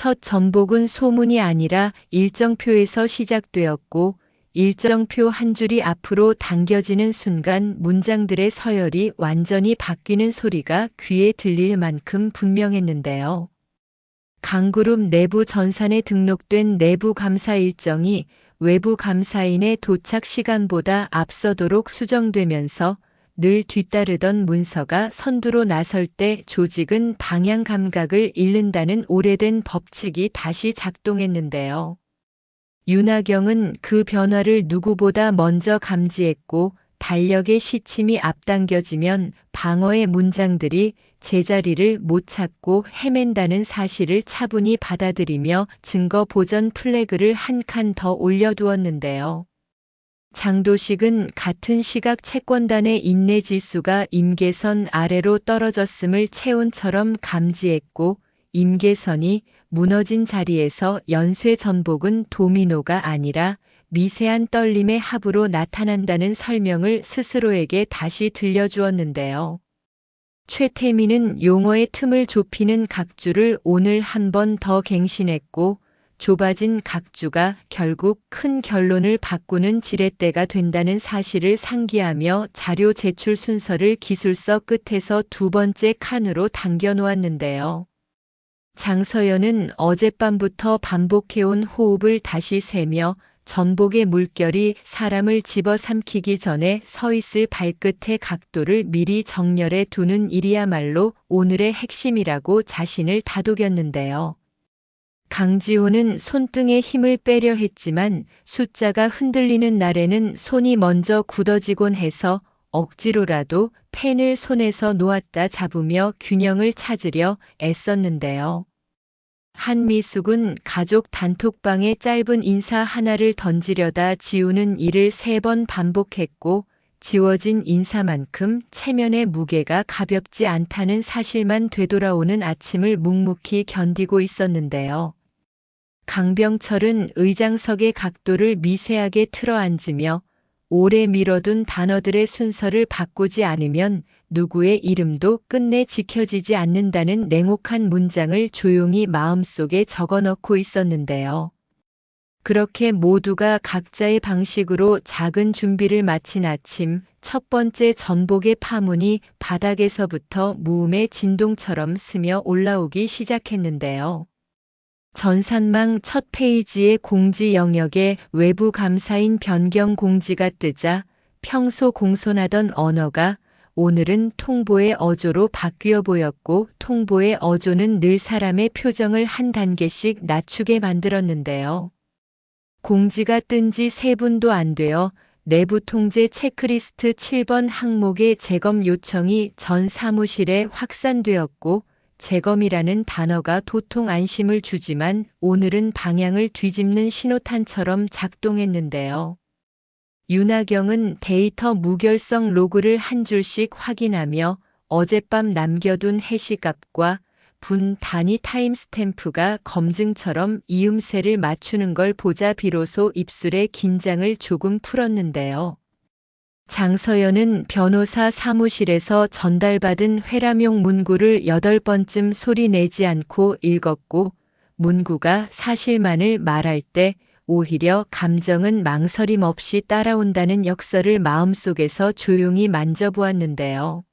첫 전복은 소문이 아니라 일정표에서 시작되었고 일정표 한 줄이 앞으로 당겨지는 순간 문장들의 서열이 완전히 바뀌는 소리가 귀에 들릴 만큼 분명했는데요. 강그룹 내부 전산에 등록된 내부 감사 일정이 외부 감사인의 도착 시간보다 앞서도록 수정되면서 늘 뒤따르던 문서가 선두로 나설 때 조직은 방향 감각을 잃는다는 오래된 법칙이 다시 작동했는데요. 윤하경은 그 변화를 누구보다 먼저 감지했고 달력의 시침이 앞당겨지면 방어의 문장들이 제자리를 못 찾고 헤맨다는 사실을 차분히 받아들이며 증거 보전 플래그를 한 칸 더 올려두었는데요. 장도식은 같은 시각 채권단의 인내 지수가 임계선 아래로 떨어졌음을 체온처럼 감지했고 임계선이 무너진 자리에서 연쇄 전복은 도미노가 아니라 미세한 떨림의 합으로 나타난다는 설명을 스스로에게 다시 들려주었는데요. 최태민은 용어의 틈을 좁히는 각주를 오늘 한 번 더 갱신했고 좁아진 각주가 결국 큰 결론을 바꾸는 지렛대가 된다는 사실을 상기하며 자료 제출 순서를 기술서 끝에서 두 번째 칸으로 당겨 놓았는데요. 장서연은 어젯밤부터 반복해온 호흡을 다시 세며 전복의 물결이 사람을 집어삼키기 전에 서 있을 발끝의 각도를 미리 정렬해 두는 일이야말로 오늘의 핵심이라고 자신을 다독였는데요. 강지호는 손등에 힘을 빼려 했지만 숫자가 흔들리는 날에는 손이 먼저 굳어지곤 해서 억지로라도 펜을 손에서 놓았다 잡으며 균형을 찾으려 애썼는데요. 한미숙은 가족 단톡방에 짧은 인사 하나를 던지려다 지우는 일을 3번 반복했고 지워진 인사만큼 체면의 무게가 가볍지 않다는 사실만 되돌아오는 아침을 묵묵히 견디고 있었는데요. 강병철은 의장석의 각도를 미세하게 틀어 앉으며 오래 미뤄둔 단어들의 순서를 바꾸지 않으면 누구의 이름도 끝내 지켜지지 않는다는 냉혹한 문장을 조용히 마음속에 적어넣고 있었는데요. 그렇게 모두가 각자의 방식으로 작은 준비를 마친 아침, 첫 번째 전복의 파문이 바닥에서부터 무음의 진동처럼 스며 올라오기 시작했는데요. 전산망 첫 페이지의 공지 영역에 외부 감사인 변경 공지가 뜨자 평소 공손하던 언어가 오늘은 통보의 어조로 바뀌어 보였고 통보의 어조는 늘 사람의 표정을 한 단계씩 낮추게 만들었는데요. 공지가 뜬 지 3분도 안 되어 내부 통제 체크리스트 7번 항목의 재검 요청이 전 사무실에 확산되었고 재검이라는 단어가 도통 안심을 주지만 오늘은 방향을 뒤집는 신호탄처럼 작동했는데요. 윤하경은 데이터 무결성 로그를 한 줄씩 확인하며 어젯밤 남겨둔 해시값과 분 단위 타임스탬프가 검증처럼 이음새를 맞추는 걸 보자 비로소 입술의 긴장을 조금 풀었는데요. 장서연은 변호사 사무실에서 전달받은 회람용 문구를 8번쯤 소리 내지 않고 읽었고 문구가 사실만을 말할 때 오히려 감정은 망설임 없이 따라온다는 역설을 마음속에서 조용히 만져보았는데요.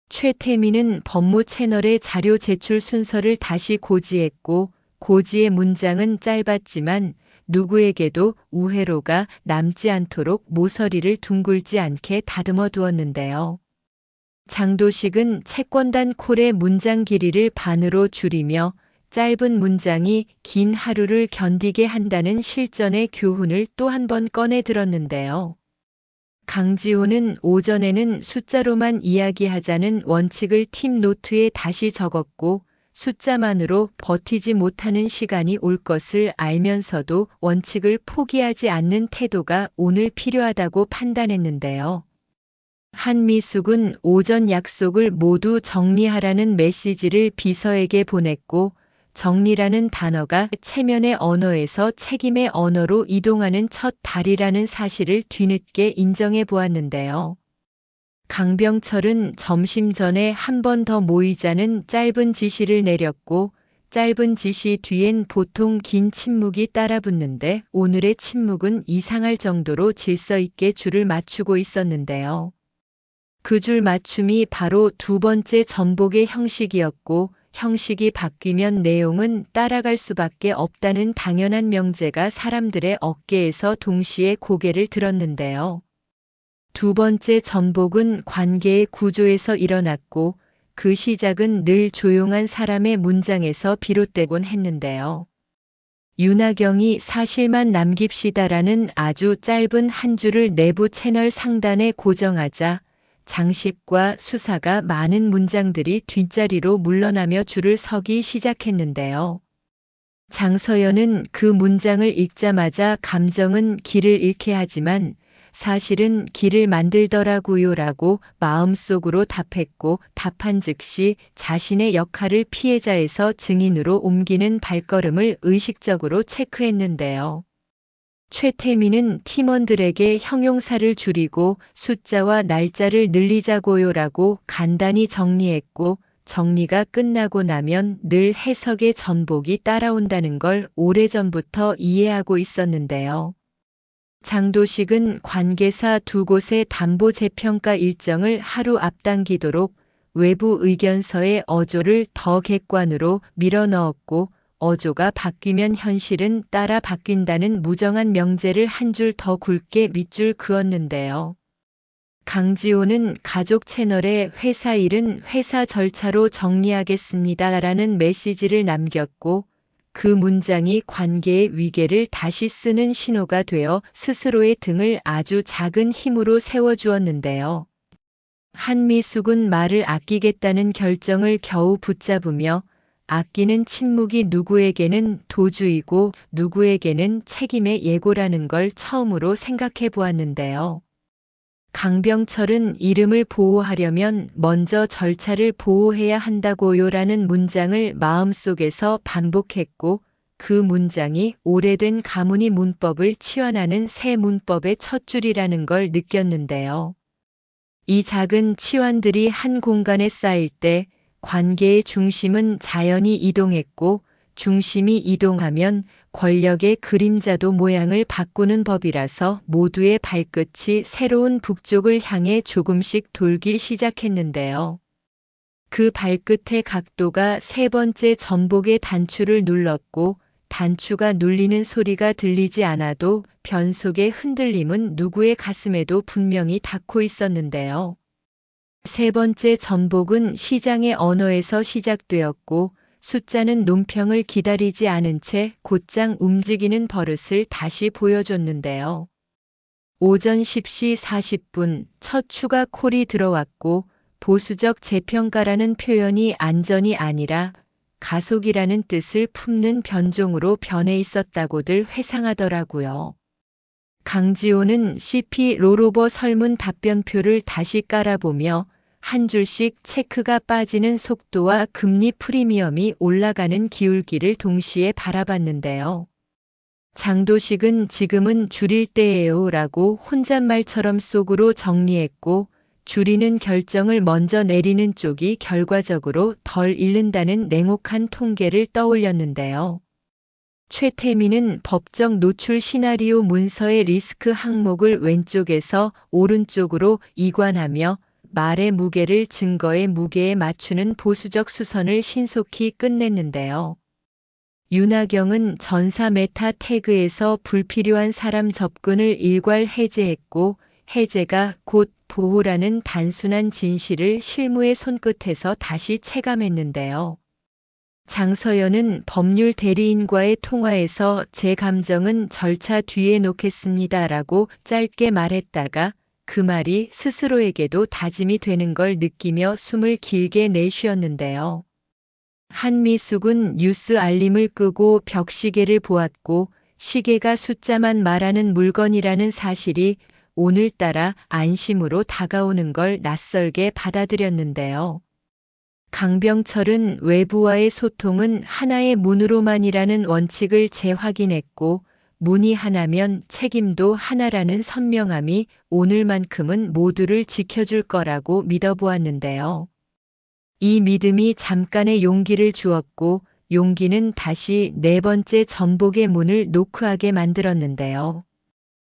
최태민은 법무 채널의 자료 제출 순서를 다시 고지했고 고지의 문장은 짧았지만 누구에게도 우회로가 남지 않도록 모서리를 둥글지 않게 다듬어 두었는데요. 장도식은 채권단 콜의 문장 길이를 반으로 줄이며 짧은 문장이 긴 하루를 견디게 한다는 실전의 교훈을 또 한 번 꺼내 들었는데요. 강지호는 오전에는 숫자로만 이야기하자는 원칙을 팀 노트에 다시 적었고 숫자만으로 버티지 못하는 시간이 올 것을 알면서도 원칙을 포기하지 않는 태도가 오늘 필요하다고 판단했는데요. 한미숙은 오전 약속을 모두 정리하라는 메시지를 비서에게 보냈고 정리라는 단어가 체면의 언어에서 책임의 언어로 이동하는 첫 발이라는 사실을 뒤늦게 인정해 보았는데요. 강병철은 점심 전에 한 번 더 모이자는 짧은 지시를 내렸고 짧은 지시 뒤엔 보통 긴 침묵이 따라붙는데 오늘의 침묵은 이상할 정도로 질서 있게 줄을 맞추고 있었는데요. 그 줄 맞춤이 바로 두 번째 전복의 형식이었고 형식이 바뀌면 내용은 따라갈 수밖에 없다는 당연한 명제가 사람들의 어깨에서 동시에 고개를 들었는데요. 두 번째 전복은 관계의 구조에서 일어났고 그 시작은 늘 조용한 사람의 문장에서 비롯되곤 했는데요. 윤하경이 사실만 남깁시다라는 아주 짧은 한 줄을 내부 채널 상단에 고정하자 장식과 수사가 많은 문장들이 뒷자리로 물러나며 줄을 서기 시작했는데요. 장서연은 그 문장을 읽자마자 감정은 길을 잃게 하지만 사실은 길을 만들더라고요라고 마음속으로 답했고 답한 즉시 자신의 역할을 피해자에서 증인으로 옮기는 발걸음을 의식적으로 체크했는데요. 최태민은 팀원들에게 형용사를 줄이고 숫자와 날짜를 늘리자고요라고 간단히 정리했고 정리가 끝나고 나면 늘 해석의 전복이 따라온다는 걸 오래전부터 이해하고 있었는데요. 장도식은 관계사 두 곳의 담보 재평가 일정을 하루 앞당기도록 외부 의견서의 어조를 더 객관으로 밀어넣었고 어조가 바뀌면 현실은 따라 바뀐다는 무정한 명제를 한 줄 더 굵게 밑줄 그었는데요. 강지호는 가족 채널에 회사 일은 회사 절차로 정리하겠습니다라는 메시지를 남겼고 그 문장이 관계의 위계를 다시 쓰는 신호가 되어 스스로의 등을 아주 작은 힘으로 세워주었는데요. 한미숙은 말을 아끼겠다는 결정을 겨우 붙잡으며 아끼는 침묵이 누구에게는 도주이고 누구에게는 책임의 예고라는 걸 처음으로 생각해 보았는데요. 강병철은 이름을 보호하려면 먼저 절차를 보호해야 한다고요라는 문장을 마음속에서 반복했고 그 문장이 오래된 가문이 문법을 치환하는 새 문법의 첫 줄이라는 걸 느꼈는데요. 이 작은 치환들이 한 공간에 쌓일 때 관계의 중심은 자연히 이동했고 중심이 이동하면 권력의 그림자도 모양을 바꾸는 법이라서 모두의 발끝이 새로운 북쪽을 향해 조금씩 돌기 시작했는데요. 그 발끝의 각도가 세 번째 전복의 단추를 눌렀고 단추가 눌리는 소리가 들리지 않아도 변속의 흔들림은 누구의 가슴에도 분명히 닿고 있었는데요. 세 번째 전복은 시장의 언어에서 시작되었고 숫자는 논평을 기다리지 않은 채 곧장 움직이는 버릇을 다시 보여줬는데요. 오전 10시 40분 첫 추가 콜이 들어왔고 보수적 재평가라는 표현이 안전이 아니라 가속이라는 뜻을 품는 변종으로 변해 있었다고들 회상하더라고요. 강지호는 CP 롤오버 설문 답변표를 다시 깔아보며 한 줄씩 체크가 빠지는 속도와 금리 프리미엄이 올라가는 기울기를 동시에 바라봤는데요. 장도식은 지금은 줄일 때예요라고 혼잣말처럼 속으로 정리했고 줄이는 결정을 먼저 내리는 쪽이 결과적으로 덜 잃는다는 냉혹한 통계를 떠올렸는데요. 최태민은 법적 노출 시나리오 문서의 리스크 항목을 왼쪽에서 오른쪽으로 이관하며 말의 무게를 증거의 무게에 맞추는 보수적 수선을 신속히 끝냈는데요. 윤하경은 전사 메타 태그에서 불필요한 사람 접근을 일괄 해제했고 해제가 곧 보호라는 단순한 진실을 실무의 손끝에서 다시 체감했는데요. 장서연은 법률 대리인과의 통화에서 제 감정은 절차 뒤에 놓겠습니다라고 짧게 말했다가 그 말이 스스로에게도 다짐이 되는 걸 느끼며 숨을 길게 내쉬었는데요. 한미숙은 뉴스 알림을 끄고 벽시계를 보았고 시계가 숫자만 말하는 물건이라는 사실이 오늘따라 안심으로 다가오는 걸 낯설게 받아들였는데요. 강병철은 외부와의 소통은 하나의 문으로만이라는 원칙을 재확인했고 문이 하나면 책임도 하나라는 선명함이 오늘만큼은 모두를 지켜줄 거라고 믿어보았는데요. 이 믿음이 잠깐의 용기를 주었고 용기는 다시 네 번째 전복의 문을 노크하게 만들었는데요.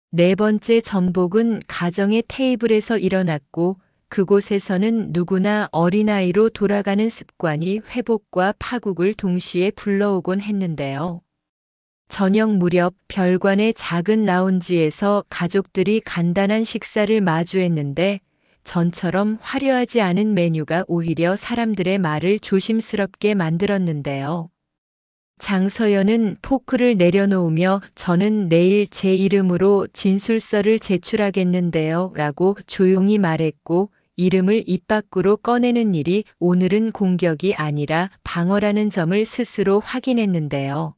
네 번째 전복은 가정의 테이블에서 일어났고 그곳에서는 누구나 어린아이로 돌아가는 습관이 회복과 파국을 동시에 불러오곤 했는데요. 저녁 무렵 별관의 작은 라운지에서 가족들이 간단한 식사를 마주했는데 전처럼 화려하지 않은 메뉴가 오히려 사람들의 말을 조심스럽게 만들었는데요. 장서연은 포크를 내려놓으며 저는 내일 제 이름으로 진술서를 제출하겠는데요 라고 조용히 말했고 이름을 입 밖으로 꺼내는 일이 오늘은 공격이 아니라 방어라는 점을 스스로 확인했는데요.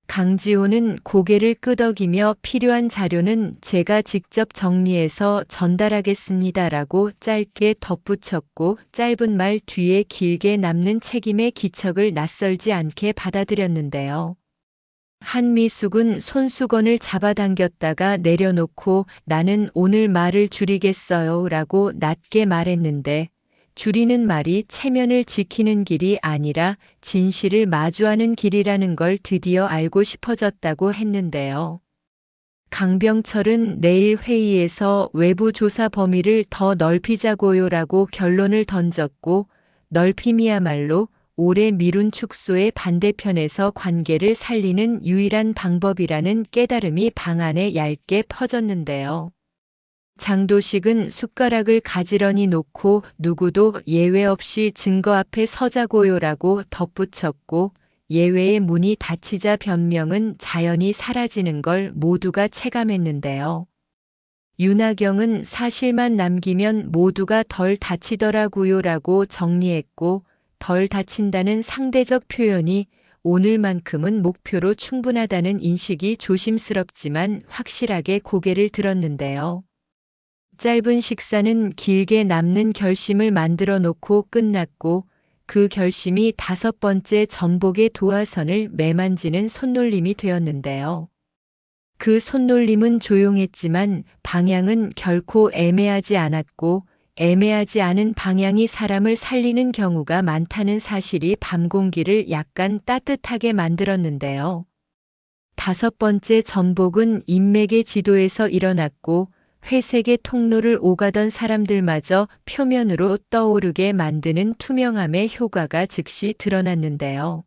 강지호는 고개를 끄덕이며 필요한 자료는 제가 직접 정리해서 전달하겠습니다라고 짧게 덧붙였고 짧은 말 뒤에 길게 남는 책임의 기척을 낯설지 않게 받아들였는데요. 한미숙은 손수건을 잡아당겼다가 내려놓고 나는 오늘 말을 줄이겠어요 라고 낮게 말했는데 줄이는 말이 체면을 지키는 길이 아니라 진실을 마주하는 길이라는 걸 드디어 알고 싶어졌다고 했는데요. 강병철은 내일 회의에서 외부 조사 범위를 더 넓히자고요라고 결론을 던졌고 넓힘이야말로 오래 미룬 축소의 반대편에서 관계를 살리는 유일한 방법이라는 깨달음이 방 안에 얇게 퍼졌는데요. 장도식은 숟가락을 가지런히 놓고 누구도 예외 없이 증거 앞에 서자고요라고 덧붙였고 예외의 문이 닫히자 변명은 자연히 사라지는 걸 모두가 체감했는데요. 윤하경은 사실만 남기면 모두가 덜 다치더라고요라고 정리했고 덜 다친다는 상대적 표현이 오늘만큼은 목표로 충분하다는 인식이 조심스럽지만 확실하게 고개를 들었는데요. 짧은 식사는 길게 남는 결심을 만들어 놓고 끝났고 그 결심이 다섯 번째 전복의 도화선을 매만지는 손놀림이 되었는데요. 그 손놀림은 조용했지만 방향은 결코 애매하지 않았고 애매하지 않은 방향이 사람을 살리는 경우가 많다는 사실이 밤 공기를 약간 따뜻하게 만들었는데요. 다섯 번째 전복은 인맥의 지도에서 일어났고 회색의 통로를 오가던 사람들마저 표면으로 떠오르게 만드는 투명함의 효과가 즉시 드러났는데요.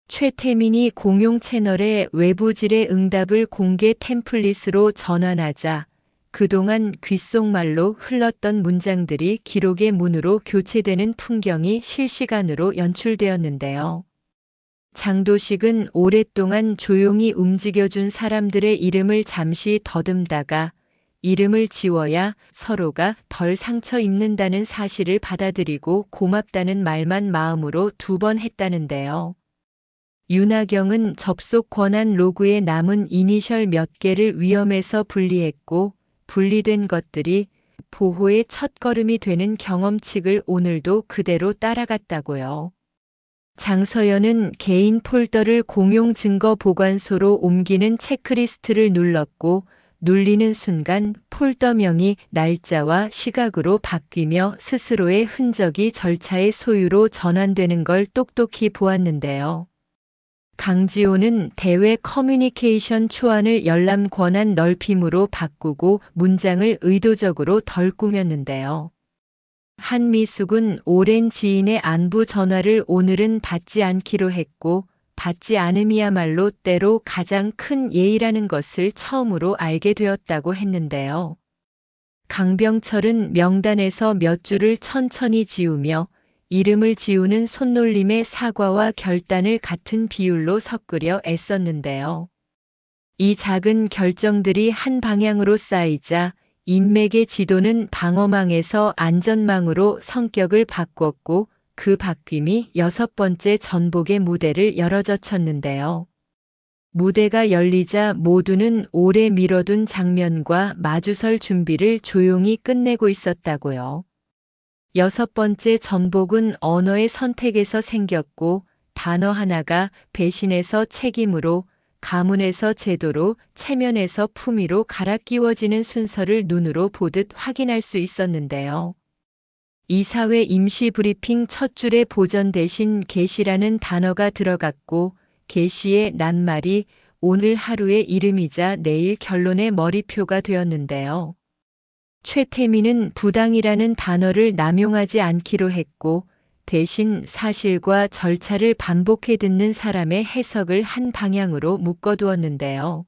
최태민이 공용 채널에 외부질의 응답을 공개 템플릿으로 전환하자 그동안 귓속말로 흘렀던 문장들이 기록의 문으로 교체되는 풍경이 실시간으로 연출되었는데요. 장도식은 오랫동안 조용히 움직여준 사람들의 이름을 잠시 더듬다가 이름을 지워야 서로가 덜 상처 입는다는 사실을 받아들이고 고맙다는 말만 마음으로 2번 했다는데요. 윤하경은 접속 권한 로그에 남은 이니셜 몇 개를 위험에서 분리했고 분리된 것들이 보호의 첫걸음이 되는 경험칙을 오늘도 그대로 따라갔다고요. 장서연은 개인 폴더를 공용 증거 보관소로 옮기는 체크리스트를 눌렀고 눌리는 순간 폴더명이 날짜와 시각으로 바뀌며 스스로의 흔적이 절차의 소유로 전환되는 걸 똑똑히 보았는데요. 강지호는 대외 커뮤니케이션 초안을 열람 권한 넓힘으로 바꾸고 문장을 의도적으로 덜 꾸몄는데요. 한미숙은 오랜 지인의 안부 전화를 오늘은 받지 않기로 했고 받지 않음이야말로 때로 가장 큰 예의라는 것을 처음으로 알게 되었다고 했는데요. 강병철은 명단에서 몇 줄을 천천히 지우며 이름을 지우는 손놀림의 사과와 결단을 같은 비율로 섞으려 애썼는데요. 이 작은 결정들이 한 방향으로 쌓이자 인맥의 지도는 방어망에서 안전망으로 성격을 바꿨고 그 바뀜이 여섯 번째 전복의 무대를 열어젖혔는데요. 무대가 열리자 모두는 오래 미뤄둔 장면과 마주설 준비를 조용히 끝내고 있었다고요. 여섯 번째 전복은 언어의 선택에서 생겼고 단어 하나가 배신에서 책임으로 가문에서 제도로 체면에서 품위로 갈아 끼워지는 순서를 눈으로 보듯 확인할 수 있었는데요. 이사회 임시 브리핑 첫 줄에 보전 대신 개시라는 단어가 들어갔고 개시의 낱말이 오늘 하루의 이름이자 내일 결론의 머리표가 되었는데요. 최태민은 부당이라는 단어를 남용하지 않기로 했고 대신 사실과 절차를 반복해 듣는 사람의 해석을 한 방향으로 묶어두었는데요.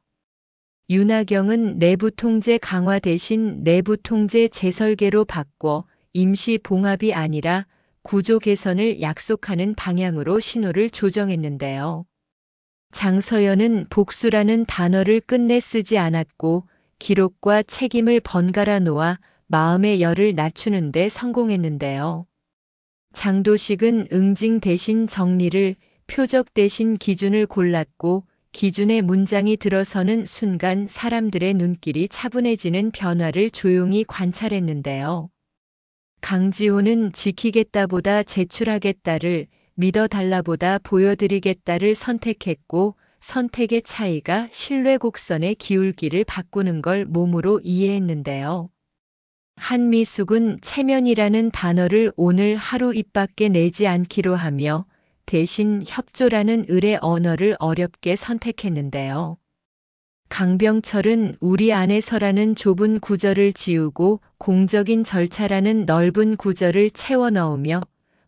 윤하경은 내부 통제 강화 대신 내부 통제 재설계로 바꿔 임시 봉합이 아니라 구조 개선을 약속하는 방향으로 신호를 조정했는데요. 장서연은 복수라는 단어를 끝내 쓰지 않았고 기록과 책임을 번갈아 놓아 마음의 열을 낮추는 데 성공했는데요. 장도식은 응징 대신 정리를, 표적 대신 기준을 골랐고 기준의 문장이 들어서는 순간 사람들의 눈길이 차분해지는 변화를 조용히 관찰했는데요. 강지호는 지키겠다보다 제출하겠다를, 믿어달라보다 보여드리겠다를 선택했고 선택의 차이가 신뢰 곡선의 기울기를 바꾸는 걸 몸으로 이해했는데요. 한미숙은 체면이라는 단어를 오늘 하루 입 밖에 내지 않기로 하며 대신 협조라는 을의 언어를 어렵게 선택했는데요. 강병철은 우리 안에서라는 좁은 구절을 지우고 공적인 절차라는 넓은 구절을 채워 넣으며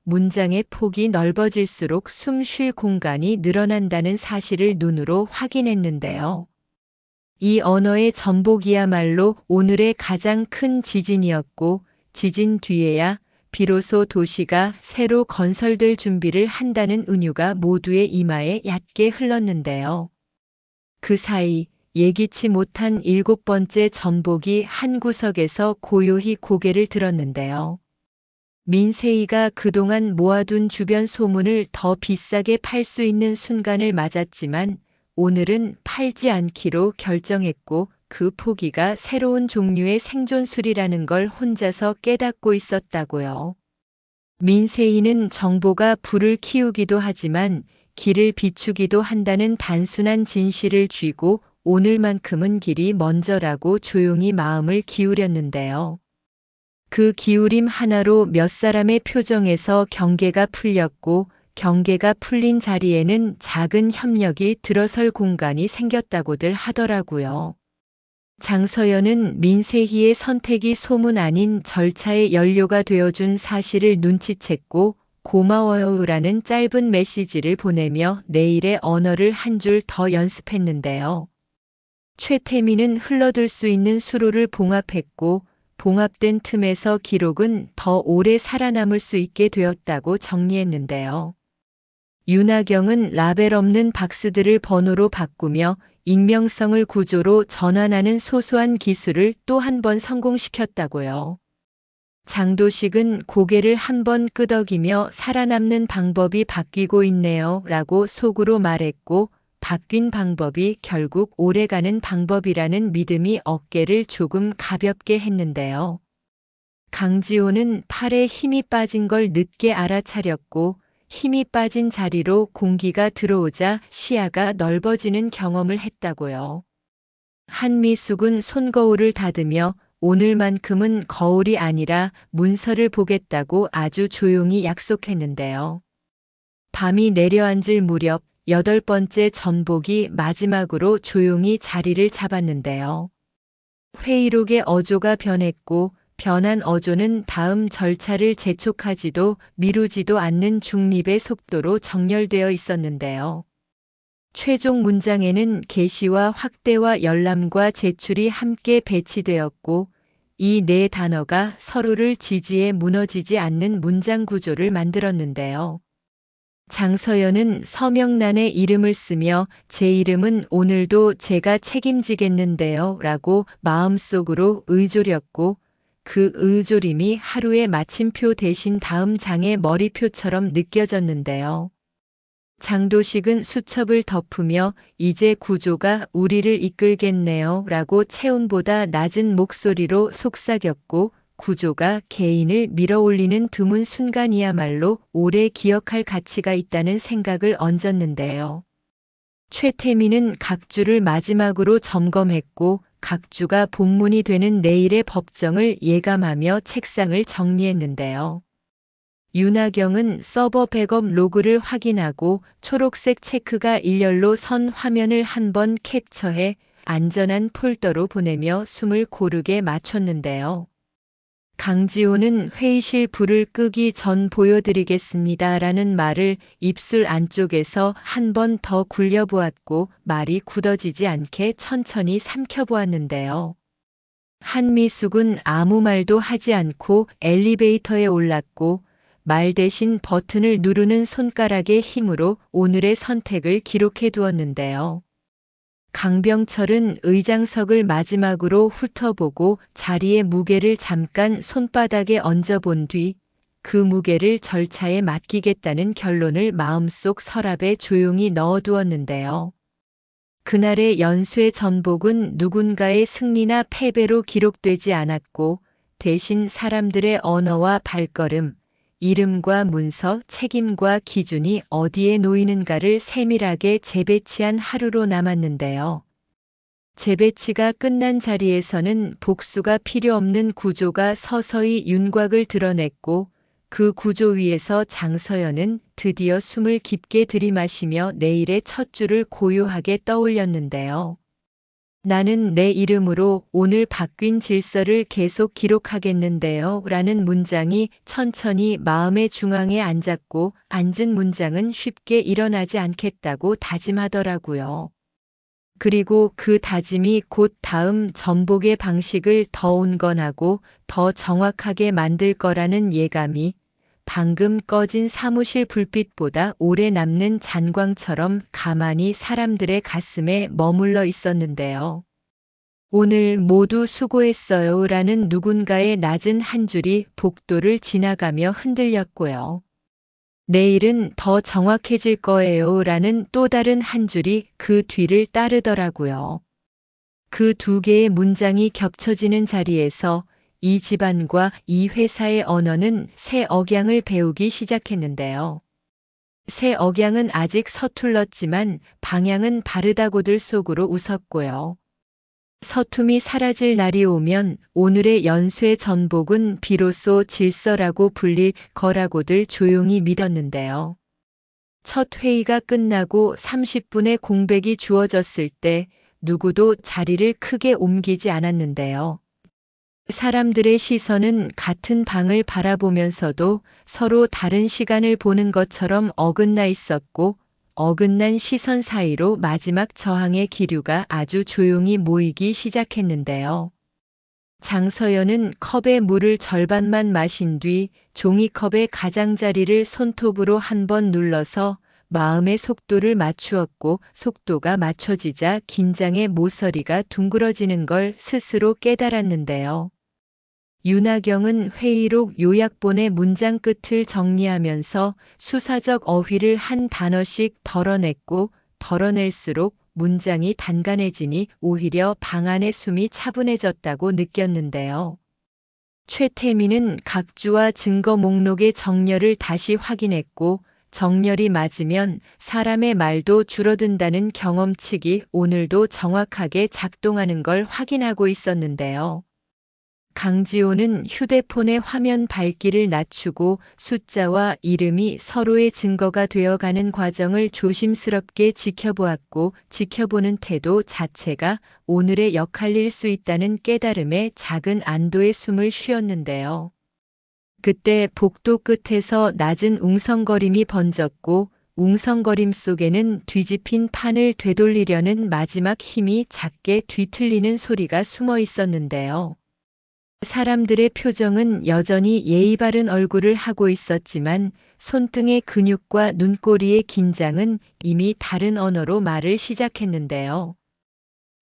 문장의 폭이 넓어질수록 숨 쉴 공간이 늘어난다는 사실을 눈으로 확인했는데요. 이 언어의 전복이야말로 오늘의 가장 큰 지진이었고 지진 뒤에야 비로소 도시가 새로 건설될 준비를 한다는 은유가 모두의 이마에 얕게 흘렀는데요. 그 사이 예기치 못한 7번째 전복이 한 구석에서 고요히 고개를 들었는데요. 민세이가 그동안 모아둔 주변 소문을 더 비싸게 팔 수 있는 순간을 맞았지만 오늘은 팔지 않기로 결정했고 그 포기가 새로운 종류의 생존술이라는 걸 혼자서 깨닫고 있었다고요. 민세이는 정보가 불을 키우기도 하지만 길을 비추기도 한다는 단순한 진실을 쥐고 오늘만큼은 길이 먼저라고 조용히 마음을 기울였는데요. 그 기울임 하나로 몇 사람의 표정에서 경계가 풀렸고 경계가 풀린 자리에는 작은 협력이 들어설 공간이 생겼다고들 하더라고요. 장서연은 민세희의 선택이 소문 아닌 절차의 연료가 되어준 사실을 눈치챘고 고마워요라는 짧은 메시지를 보내며 내일의 언어를 한 줄 더 연습했는데요. 최태민은 흘러들 수 있는 수로를 봉합했고 봉합된 틈에서 기록은 더 오래 살아남을 수 있게 되었다고 정리했는데요. 윤하경은 라벨 없는 박스들을 번호로 바꾸며 익명성을 구조로 전환하는 소소한 기술을 또 한 번 성공시켰다고요. 장도식은 고개를 한 번 끄덕이며 살아남는 방법이 바뀌고 있네요 라고 속으로 말했고 바뀐 방법이 결국 오래가는 방법이라는 믿음이 어깨를 조금 가볍게 했는데요. 강지호는 팔에 힘이 빠진 걸 늦게 알아차렸고 힘이 빠진 자리로 공기가 들어오자 시야가 넓어지는 경험을 했다고요. 한미숙은 손거울을 닫으며 오늘만큼은 거울이 아니라 문서를 보겠다고 아주 조용히 약속했는데요. 밤이 내려앉을 무렵 8번째 전복이 마지막으로 조용히 자리를 잡았는데요. 회의록의 어조가 변했고 변한 어조는 다음 절차를 재촉하지도 미루지도 않는 중립의 속도로 정렬되어 있었는데요. 최종 문장에는 게시와 확대와 열람과 제출이 함께 배치되었고 이 네 단어가 서로를 지지해 무너지지 않는 문장 구조를 만들었는데요. 장서연은 서명란에 이름을 쓰며 제 이름은 오늘도 제가 책임지겠는데요 라고 마음속으로 의조렸고 그 의조림이 하루의 마침표 대신 다음 장의 머리표처럼 느껴졌는데요. 장도식은 수첩을 덮으며 이제 구조가 우리를 이끌겠네요 라고 체온보다 낮은 목소리로 속삭였고 구조가 개인을 밀어올리는 드문 순간이야말로 오래 기억할 가치가 있다는 생각을 얹었는데요. 최태민은 각 줄을 마지막으로 점검했고 각주가 본문이 되는 내일의 법정을 예감하며 책상을 정리했는데요. 윤하경은 서버 백업 로그를 확인하고 초록색 체크가 일렬로 선 화면을 한번 캡처해 안전한 폴더로 보내며 숨을 고르게 맞췄는데요. 강지호는 회의실 불을 끄기 전 보여드리겠습니다라는 말을 입술 안쪽에서 한 번 더 굴려보았고 말이 굳어지지 않게 천천히 삼켜보았는데요. 한미숙은 아무 말도 하지 않고 엘리베이터에 올랐고 말 대신 버튼을 누르는 손가락의 힘으로 오늘의 선택을 기록해 두었는데요. 강병철은 의장석을 마지막으로 훑어보고 자리의 무게를 잠깐 손바닥에 얹어본 뒤 그 무게를 절차에 맡기겠다는 결론을 마음속 서랍에 조용히 넣어두었는데요. 그날의 연쇄 전복은 누군가의 승리나 패배로 기록되지 않았고 대신 사람들의 언어와 발걸음, 이름과 문서, 책임과 기준이 어디에 놓이는가를 세밀하게 재배치한 하루로 남았는데요. 재배치가 끝난 자리에서는 복수가 필요 없는 구조가 서서히 윤곽을 드러냈고 그 구조 위에서 장서연은 드디어 숨을 깊게 들이마시며 내일의 첫 줄을 고요하게 떠올렸는데요. 나는 내 이름으로 오늘 바뀐 질서를 계속 기록하겠는데요. 라는 문장이 천천히 마음의 중앙에 앉았고 앉은 문장은 쉽게 일어나지 않겠다고 다짐하더라고요. 그리고 그 다짐이 곧 다음 전복의 방식을 더 온건하고 더 정확하게 만들 거라는 예감이 방금 꺼진 사무실 불빛보다 오래 남는 잔광처럼 가만히 사람들의 가슴에 머물러 있었는데요. 오늘 모두 수고했어요 라는 누군가의 낮은 한 줄이 복도를 지나가며 흔들렸고요. 내일은 더 정확해질 거예요 라는 또 다른 한 줄이 그 뒤를 따르더라고요. 그 두 개의 문장이 겹쳐지는 자리에서 이 집안과 이 회사의 언어는 새 억양을 배우기 시작했는데요. 새 억양은 아직 서툴렀지만 방향은 바르다고들 속으로 웃었고요. 서툼이 사라질 날이 오면 오늘의 연쇄 전복은 비로소 질서라고 불릴 거라고들 조용히 믿었는데요. 첫 회의가 끝나고 30분의 공백이 주어졌을 때 누구도 자리를 크게 옮기지 않았는데요. 사람들의 시선은 같은 방을 바라보면서도 서로 다른 시간을 보는 것처럼 어긋나 있었고 어긋난 시선 사이로 마지막 저항의 기류가 아주 조용히 모이기 시작했는데요. 장서연은 컵에 물을 절반만 마신 뒤 종이컵의 가장자리를 손톱으로 한 번 눌러서 마음의 속도를 맞추었고 속도가 맞춰지자 긴장의 모서리가 둥그러지는 걸 스스로 깨달았는데요. 윤하경은 회의록 요약본의 문장 끝을 정리하면서 수사적 어휘를 한 단어씩 덜어냈고 덜어낼수록 문장이 단간해지니 오히려 방 안의 숨이 차분해졌다고 느꼈는데요. 최태민은 각주와 증거 목록의 정렬을 다시 확인했고 정렬이 맞으면 사람의 말도 줄어든다는 경험칙이 오늘도 정확하게 작동하는 걸 확인하고 있었는데요. 강지호는 휴대폰의 화면 밝기를 낮추고 숫자와 이름이 서로의 증거가 되어가는 과정을 조심스럽게 지켜보았고 지켜보는 태도 자체가 오늘의 역할일 수 있다는 깨달음에 작은 안도의 숨을 쉬었는데요. 그때 복도 끝에서 낮은 웅성거림이 번졌고 웅성거림 속에는 뒤집힌 판을 되돌리려는 마지막 힘이 작게 뒤틀리는 소리가 숨어 있었는데요. 사람들의 표정은 여전히 예의 바른 얼굴을 하고 있었지만 손등의 근육과 눈꼬리의 긴장은 이미 다른 언어로 말을 시작했는데요.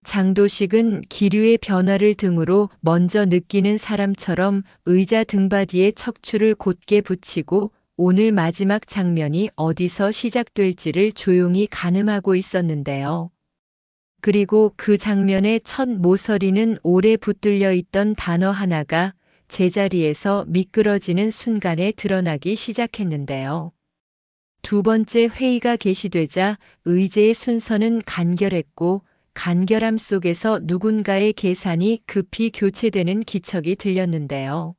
장도식은 기류의 변화를 등으로 먼저 느끼는 사람처럼 의자 등받이에 척추를 곧게 붙이고 오늘 마지막 장면이 어디서 시작될지를 조용히 가늠하고 있었는데요. 그리고 그 장면의 첫 모서리는 오래 붙들려 있던 단어 하나가 제자리에서 미끄러지는 순간에 드러나기 시작했는데요. 두 번째 회의가 개시되자 의제의 순서는 간결했고 간결함 속에서 누군가의 계산이 급히 교체되는 기척이 들렸는데요.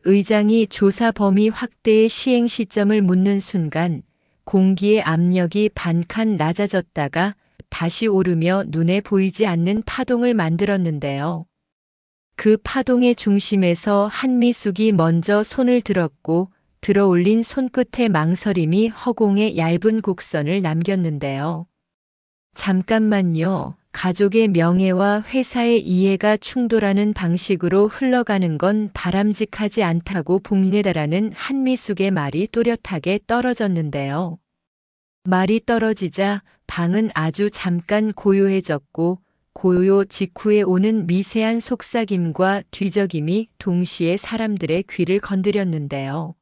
의장이 조사 범위 확대의 시행 시점을 묻는 순간 공기의 압력이 반칸 낮아졌다가 다시 오르며 눈에 보이지 않는 파동을 만들었는데요. 그 파동의 중심에서 한미숙이 먼저 손을 들었고 들어올린 손끝의 망설임이 허공에 얇은 곡선을 남겼는데요. 잠깐만요. 가족의 명예와 회사의 이해가 충돌하는 방식으로 흘러가는 건 바람직하지 않다고 복례다라는 한미숙의 말이 또렷하게 떨어졌는데요. 말이 떨어지자 방은 아주 잠깐 고요해졌고 고요 직후에 오는 미세한 속삭임과 뒤적임이 동시에 사람들의 귀를 건드렸는데요.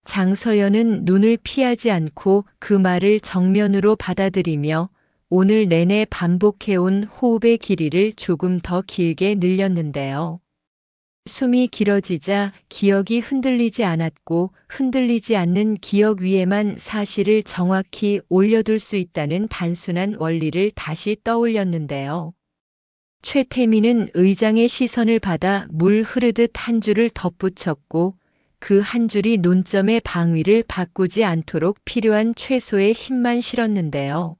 장서연은 눈을 피하지 않고 그 말을 정면으로 받아들이며 오늘 내내 반복해온 호흡의 길이를 조금 더 길게 늘렸는데요. 숨이 길어지자 기억이 흔들리지 않았고 흔들리지 않는 기억 위에만 사실을 정확히 올려둘 수 있다는 단순한 원리를 다시 떠올렸는데요. 최태민은 의장의 시선을 받아 물 흐르듯 한 줄을 덧붙였고 그 한 줄이 논점의 방위를 바꾸지 않도록 필요한 최소의 힘만 실었는데요.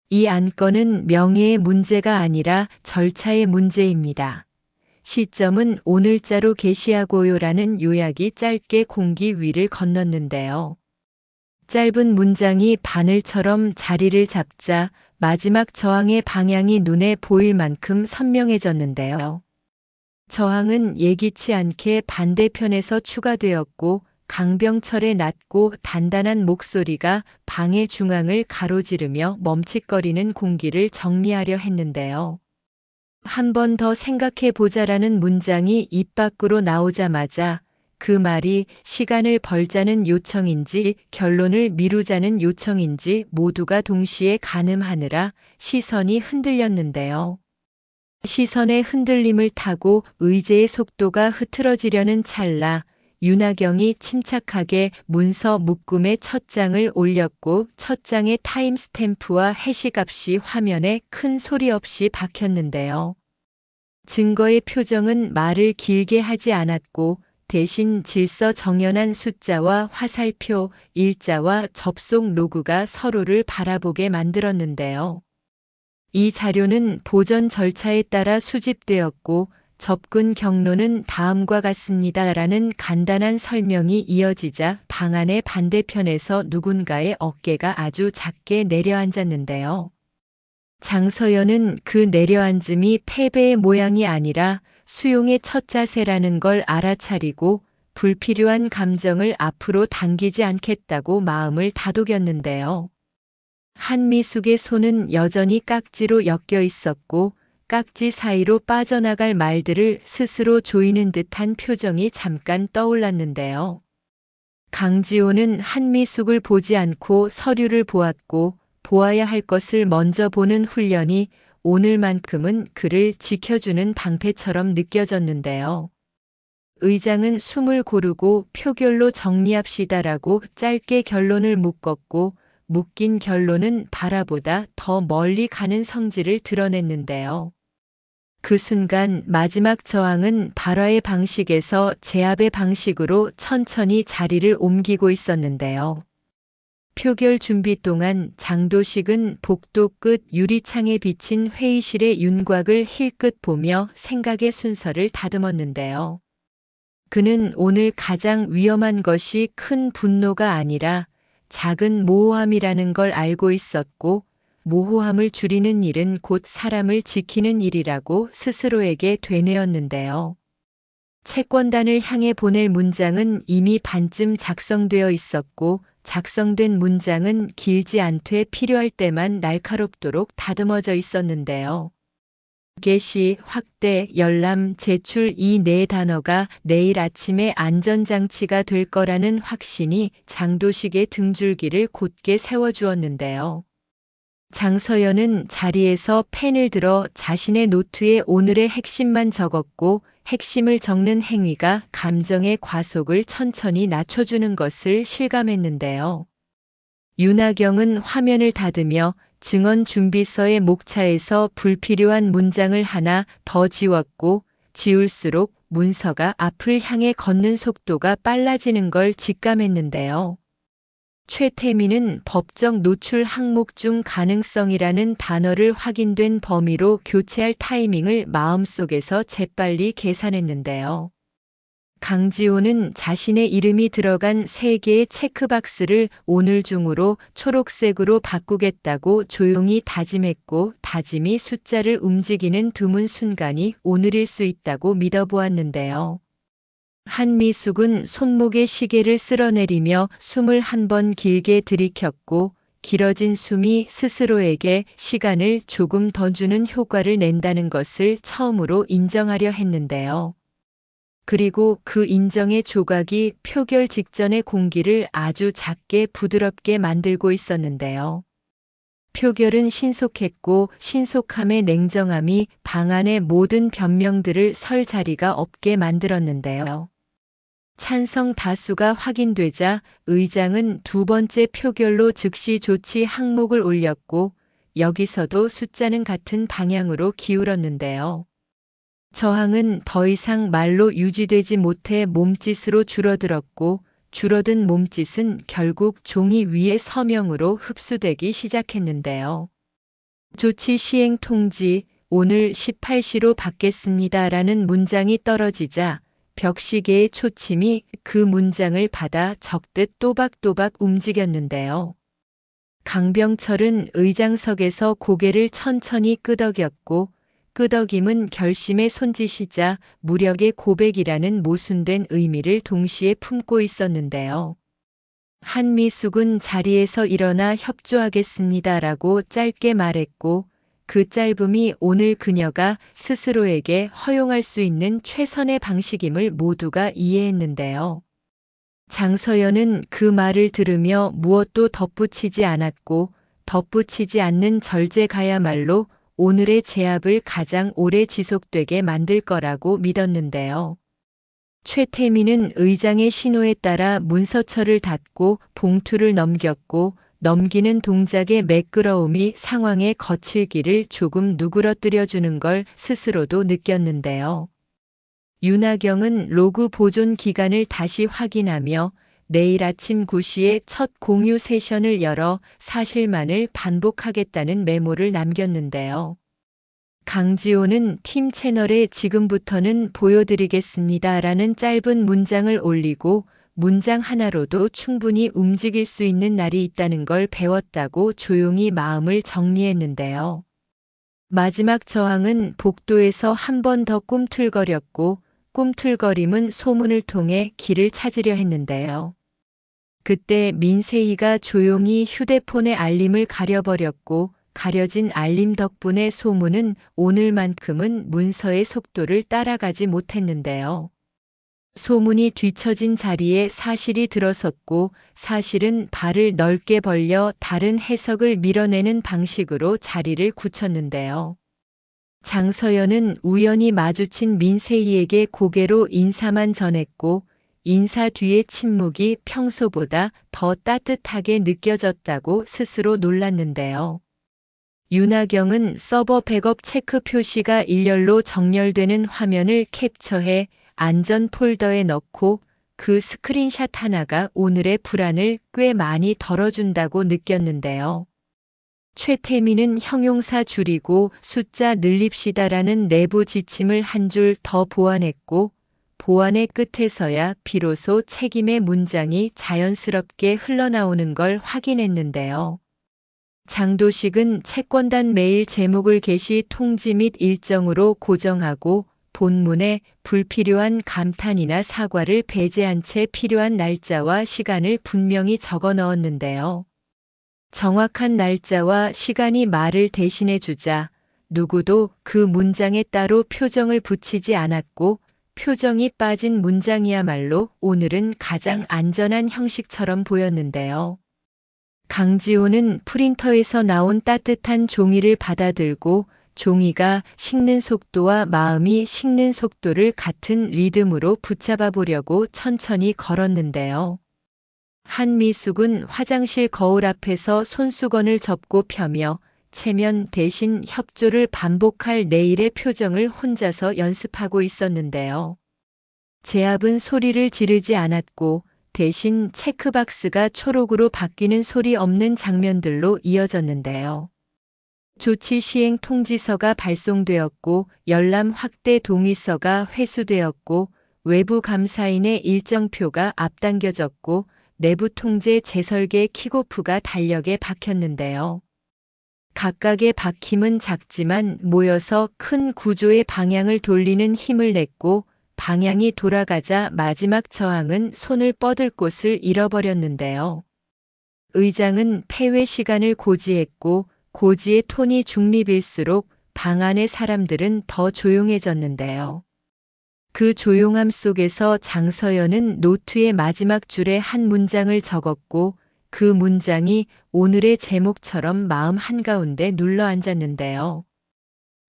이 안건은 명예의 문제가 아니라 절차의 문제입니다. 시점은 오늘자로 게시하고요라는 요약이 짧게 공기 위를 건넜는데요. 짧은 문장이 바늘처럼 자리를 잡자 마지막 저항의 방향이 눈에 보일 만큼 선명해졌는데요. 저항은 예기치 않게 반대편에서 추가되었고 강병철의 낮고 단단한 목소리가 방의 중앙을 가로지르며 멈칫거리는 공기를 정리하려 했는데요. 한 번 더 생각해 보자라는 문장이 입 밖으로 나오자마자 그 말이 시간을 벌자는 요청인지 결론을 미루자는 요청인지 모두가 동시에 가늠하느라 시선이 흔들렸는데요. 시선의 흔들림을 타고 의제의 속도가 흐트러지려는 찰나 윤하경이 침착하게 문서 묶음의 첫 장을 올렸고 첫 장의 타임스탬프와 해시값이 화면에 큰 소리 없이 박혔는데요. 증거의 표정은 말을 길게 하지 않았고 대신 질서 정연한 숫자와 화살표, 일자와 접속 로그가 서로를 바라보게 만들었는데요. 이 자료는 보전 절차에 따라 수집되었고 접근 경로는 다음과 같습니다라는 간단한 설명이 이어지자 방 안의 반대편에서 누군가의 어깨가 아주 작게 내려앉았는데요. 장서연은 그 내려앉음이 패배의 모양이 아니라 수용의 첫 자세라는 걸 알아차리고 불필요한 감정을 앞으로 당기지 않겠다고 마음을 다독였는데요. 한미숙의 손은 여전히 깍지로 엮여 있었고 깍지 사이로 빠져나갈 말들을 스스로 조이는 듯한 표정이 잠깐 떠올랐는데요. 강지호는 한미숙을 보지 않고 서류를 보았고 보아야 할 것을 먼저 보는 훈련이 오늘만큼은 그를 지켜주는 방패처럼 느껴졌는데요. 의장은 숨을 고르고 표결로 정리합시다라고 짧게 결론을 묶었고 묶인 결론은 바라보다 더 멀리 가는 성질을 드러냈는데요. 그 순간 마지막 저항은 발화의 방식에서 제압의 방식으로 천천히 자리를 옮기고 있었는데요. 표결 준비 동안 장도식은 복도 끝 유리창에 비친 회의실의 윤곽을 힐끗 보며 생각의 순서를 다듬었는데요. 그는 오늘 가장 위험한 것이 큰 분노가 아니라 작은 모호함이라는 걸 알고 있었고 모호함을 줄이는 일은 곧 사람을 지키는 일이라고 스스로에게 되뇌었는데요. 채권단을 향해 보낼 문장은 이미 반쯤 작성되어 있었고 작성된 문장은 길지 않되 필요할 때만 날카롭도록 다듬어져 있었는데요. 개시, 확대, 열람, 제출 이 네 단어가 내일 아침에 안전장치가 될 거라는 확신이 장도식의 등줄기를 곧게 세워주었는데요. 장서연은 자리에서 펜을 들어 자신의 노트에 오늘의 핵심만 적었고 핵심을 적는 행위가 감정의 과속을 천천히 낮춰주는 것을 실감했는데요. 윤하경은 화면을 닫으며 증언 준비서의 목차에서 불필요한 문장을 하나 더 지웠고 지울수록 문서가 앞을 향해 걷는 속도가 빨라지는 걸 직감했는데요. 최태민은 법정 노출 항목 중 가능성이라는 단어를 확인된 범위로 교체할 타이밍을 마음속에서 재빨리 계산했는데요. 강지호는 자신의 이름이 들어간 3개의 체크박스를 오늘 중으로 초록색으로 바꾸겠다고 조용히 다짐했고 다짐이 숫자를 움직이는 드문 순간이 오늘일 수 있다고 믿어보았는데요. 한미숙은 손목에 시계를 쓸어내리며 숨을 한 번 길게 들이켰고 길어진 숨이 스스로에게 시간을 조금 더 주는 효과를 낸다는 것을 처음으로 인정하려 했는데요. 그리고 그 인정의 조각이 표결 직전의 공기를 아주 작게 부드럽게 만들고 있었는데요. 표결은 신속했고 신속함의 냉정함이 방 안의 모든 변명들을 설 자리가 없게 만들었는데요. 찬성 다수가 확인되자 의장은 2번째 표결로 즉시 조치 항목을 올렸고 여기서도 숫자는 같은 방향으로 기울었는데요. 저항은 더 이상 말로 유지되지 못해 몸짓으로 줄어들었고 줄어든 몸짓은 결국 종이 위의 서명으로 흡수되기 시작했는데요. 조치 시행 통지 오늘 18시로 받겠습니다라는 문장이 떨어지자 벽시계의 초침이 그 문장을 받아 적듯 또박또박 움직였는데요. 강병철은 의장석에서 고개를 천천히 끄덕였고 끄덕임은 결심의 손짓이자 무력의 고백이라는 모순된 의미를 동시에 품고 있었는데요. 한미숙은 자리에서 일어나 협조하겠습니다라고 짧게 말했고 그 짧음이 오늘 그녀가 스스로에게 허용할 수 있는 최선의 방식임을 모두가 이해했는데요. 장서연은 그 말을 들으며 무엇도 덧붙이지 않았고 덧붙이지 않는 절제가야말로 오늘의 제압을 가장 오래 지속되게 만들 거라고 믿었는데요. 최태민은 의장의 신호에 따라 문서철을 닫고 봉투를 넘겼고 넘기는 동작의 매끄러움이 상황의 거칠기를 조금 누그러뜨려주는 걸 스스로도 느꼈는데요. 윤하경은 로그 보존 기간을 다시 확인하며 내일 아침 9시에 첫 공유 세션을 열어 사실만을 반복하겠다는 메모를 남겼는데요. 강지호는 팀 채널에 지금부터는 보여드리겠습니다라는 짧은 문장을 올리고 문장 하나로도 충분히 움직일 수 있는 날이 있다는 걸 배웠다고 조용히 마음을 정리했는데요. 마지막 저항은 복도에서 한 번 더 꿈틀거렸고 꿈틀거림은 소문을 통해 길을 찾으려 했는데요. 그때 민세희가 조용히 휴대폰의 알림을 가려버렸고 가려진 알림 덕분에 소문은 오늘만큼은 문서의 속도를 따라가지 못했는데요. 소문이 뒤처진 자리에 사실이 들어섰고 사실은 발을 넓게 벌려 다른 해석을 밀어내는 방식으로 자리를 굳혔는데요. 장서연은 우연히 마주친 민세희에게 고개로 인사만 전했고 인사 뒤의 침묵이 평소보다 더 따뜻하게 느껴졌다고 스스로 놀랐는데요. 윤하경은 서버 백업 체크 표시가 일렬로 정렬되는 화면을 캡처해 안전 폴더에 넣고 그 스크린샷 하나가 오늘의 불안을 꽤 많이 덜어준다고 느꼈는데요. 최태민은 형용사 줄이고 숫자 늘립시다라는 내부 지침을 한 줄 더 보완했고 보완의 끝에서야 비로소 책임의 문장이 자연스럽게 흘러나오는 걸 확인했는데요. 장도식은 채권단 메일 제목을 게시 통지 및 일정으로 고정하고 본문에 불필요한 감탄이나 사과를 배제한 채 필요한 날짜와 시간을 분명히 적어 넣었는데요. 정확한 날짜와 시간이 말을 대신해 주자 누구도 그 문장에 따로 표정을 붙이지 않았고 표정이 빠진 문장이야말로 오늘은 가장 안전한 형식처럼 보였는데요. 강지호는 프린터에서 나온 따뜻한 종이를 받아들고 종이가 식는 속도와 마음이 식는 속도를 같은 리듬으로 붙잡아 보려고 천천히 걸었는데요. 한미숙은 화장실 거울 앞에서 손수건을 접고 펴며 체면 대신 협조를 반복할 내일의 표정을 혼자서 연습하고 있었는데요. 제압은 소리를 지르지 않았고 대신 체크박스가 초록으로 바뀌는 소리 없는 장면들로 이어졌는데요. 조치 시행 통지서가 발송되었고 열람 확대 동의서가 회수되었고 외부 감사인의 일정표가 앞당겨졌고 내부 통제 재설계 킥오프가 달력에 박혔는데요. 각각의 박힘은 작지만 모여서 큰 구조의 방향을 돌리는 힘을 냈고 방향이 돌아가자 마지막 저항은 손을 뻗을 곳을 잃어버렸는데요. 의장은 폐회 시간을 고지했고 고지의 톤이 중립일수록 방 안의 사람들은 더 조용해졌는데요. 그 조용함 속에서 장서연은 노트의 마지막 줄에 한 문장을 적었고 그 문장이 오늘의 제목처럼 마음 한가운데 눌러앉았는데요.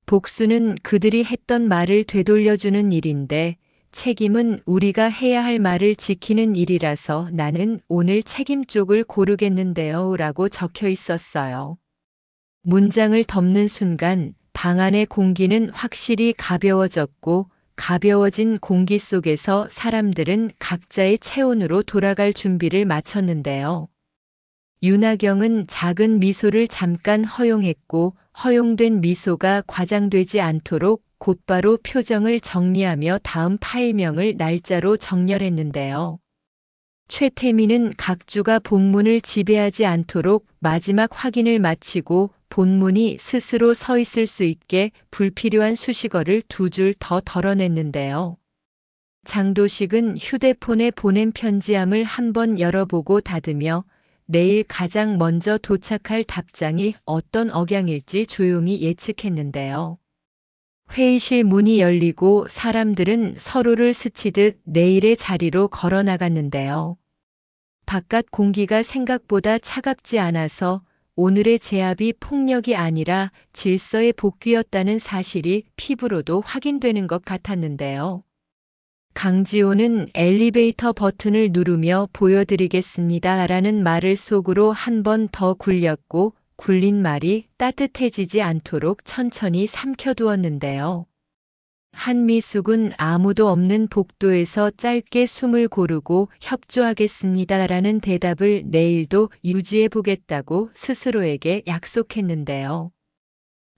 복수는 그들이 했던 말을 되돌려주는 일인데 책임은 우리가 해야 할 말을 지키는 일이라서 나는 오늘 책임 쪽을 고르겠는데요. 라고 적혀 있었어요. 문장을 덮는 순간 방 안의 공기는 확실히 가벼워졌고 가벼워진 공기 속에서 사람들은 각자의 체온으로 돌아갈 준비를 마쳤는데요. 윤하경은 작은 미소를 잠깐 허용했고 허용된 미소가 과장되지 않도록 곧바로 표정을 정리하며 다음 파일명을 날짜로 정렬했는데요. 최태민은 각주가 본문을 지배하지 않도록 마지막 확인을 마치고 본문이 스스로 서 있을 수 있게 불필요한 수식어를 2줄 더 덜어냈는데요. 장도식은 휴대폰에 보낸 편지함을 한번 열어보고 닫으며 내일 가장 먼저 도착할 답장이 어떤 억양일지 조용히 예측했는데요. 회의실 문이 열리고 사람들은 서로를 스치듯 내일의 자리로 걸어 나갔는데요. 바깥 공기가 생각보다 차갑지 않아서 오늘의 제압이 폭력이 아니라 질서의 복귀였다는 사실이 피부로도 확인되는 것 같았는데요. 강지호는 엘리베이터 버튼을 누르며 보여드리겠습니다 라는 말을 속으로 한 번 더 굴렸고 굴린 말이 따뜻해지지 않도록 천천히 삼켜두었는데요. 한미숙은 아무도 없는 복도에서 짧게 숨을 고르고 협조하겠습니다 라는 대답을 내일도 유지해보겠다고 스스로에게 약속했는데요.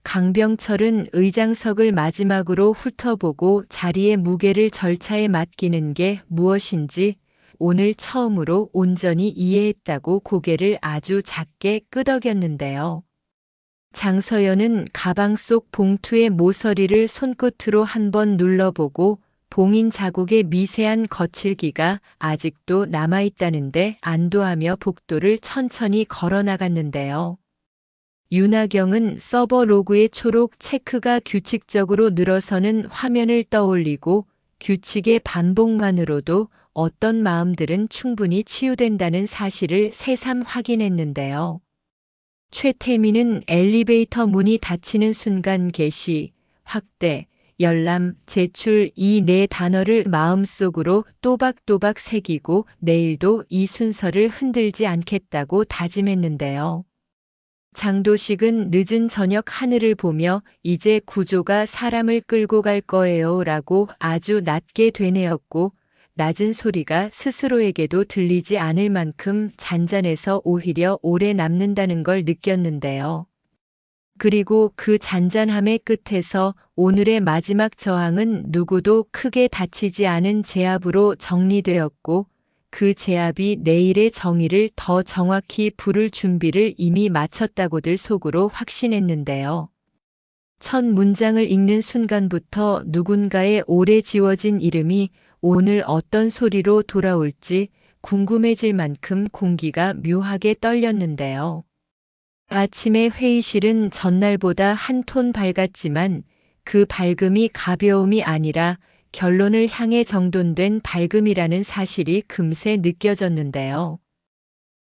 강병철은 의장석을 마지막으로 훑어보고 자리의 무게를 절차에 맡기는 게 무엇인지 오늘 처음으로 온전히 이해했다고 고개를 아주 작게 끄덕였는데요. 장서연은 가방 속 봉투의 모서리를 손끝으로 한번 눌러보고 봉인 자국의 미세한 거칠기가 아직도 남아있다는데 안도하며 복도를 천천히 걸어 나갔는데요. 윤하경은 서버 로그의 초록 체크가 규칙적으로 늘어서는 화면을 떠올리고 규칙의 반복만으로도 어떤 마음들은 충분히 치유된다는 사실을 새삼 확인했는데요. 최태민은 엘리베이터 문이 닫히는 순간 개시, 확대, 열람, 제출 이 네 단어를 마음속으로 또박또박 새기고 내일도 이 순서를 흔들지 않겠다고 다짐했는데요. 장도식은 늦은 저녁 하늘을 보며 이제 구조가 사람을 끌고 갈 거예요 라고 아주 낮게 되뇌었고 낮은 소리가 스스로에게도 들리지 않을 만큼 잔잔해서 오히려 오래 남는다는 걸 느꼈는데요. 그리고 그 잔잔함의 끝에서 오늘의 마지막 저항은 누구도 크게 다치지 않은 제압으로 정리되었고 그 제압이 내일의 정의를 더 정확히 부를 준비를 이미 마쳤다고들 속으로 확신했는데요. 첫 문장을 읽는 순간부터 누군가의 오래 지워진 이름이 오늘 어떤 소리로 돌아올지 궁금해질 만큼 공기가 묘하게 떨렸는데요. 아침에 회의실은 전날보다 한 톤 밝았지만 그 밝음이 가벼움이 아니라 결론을 향해 정돈된 밝음이라는 사실이 금세 느껴졌는데요.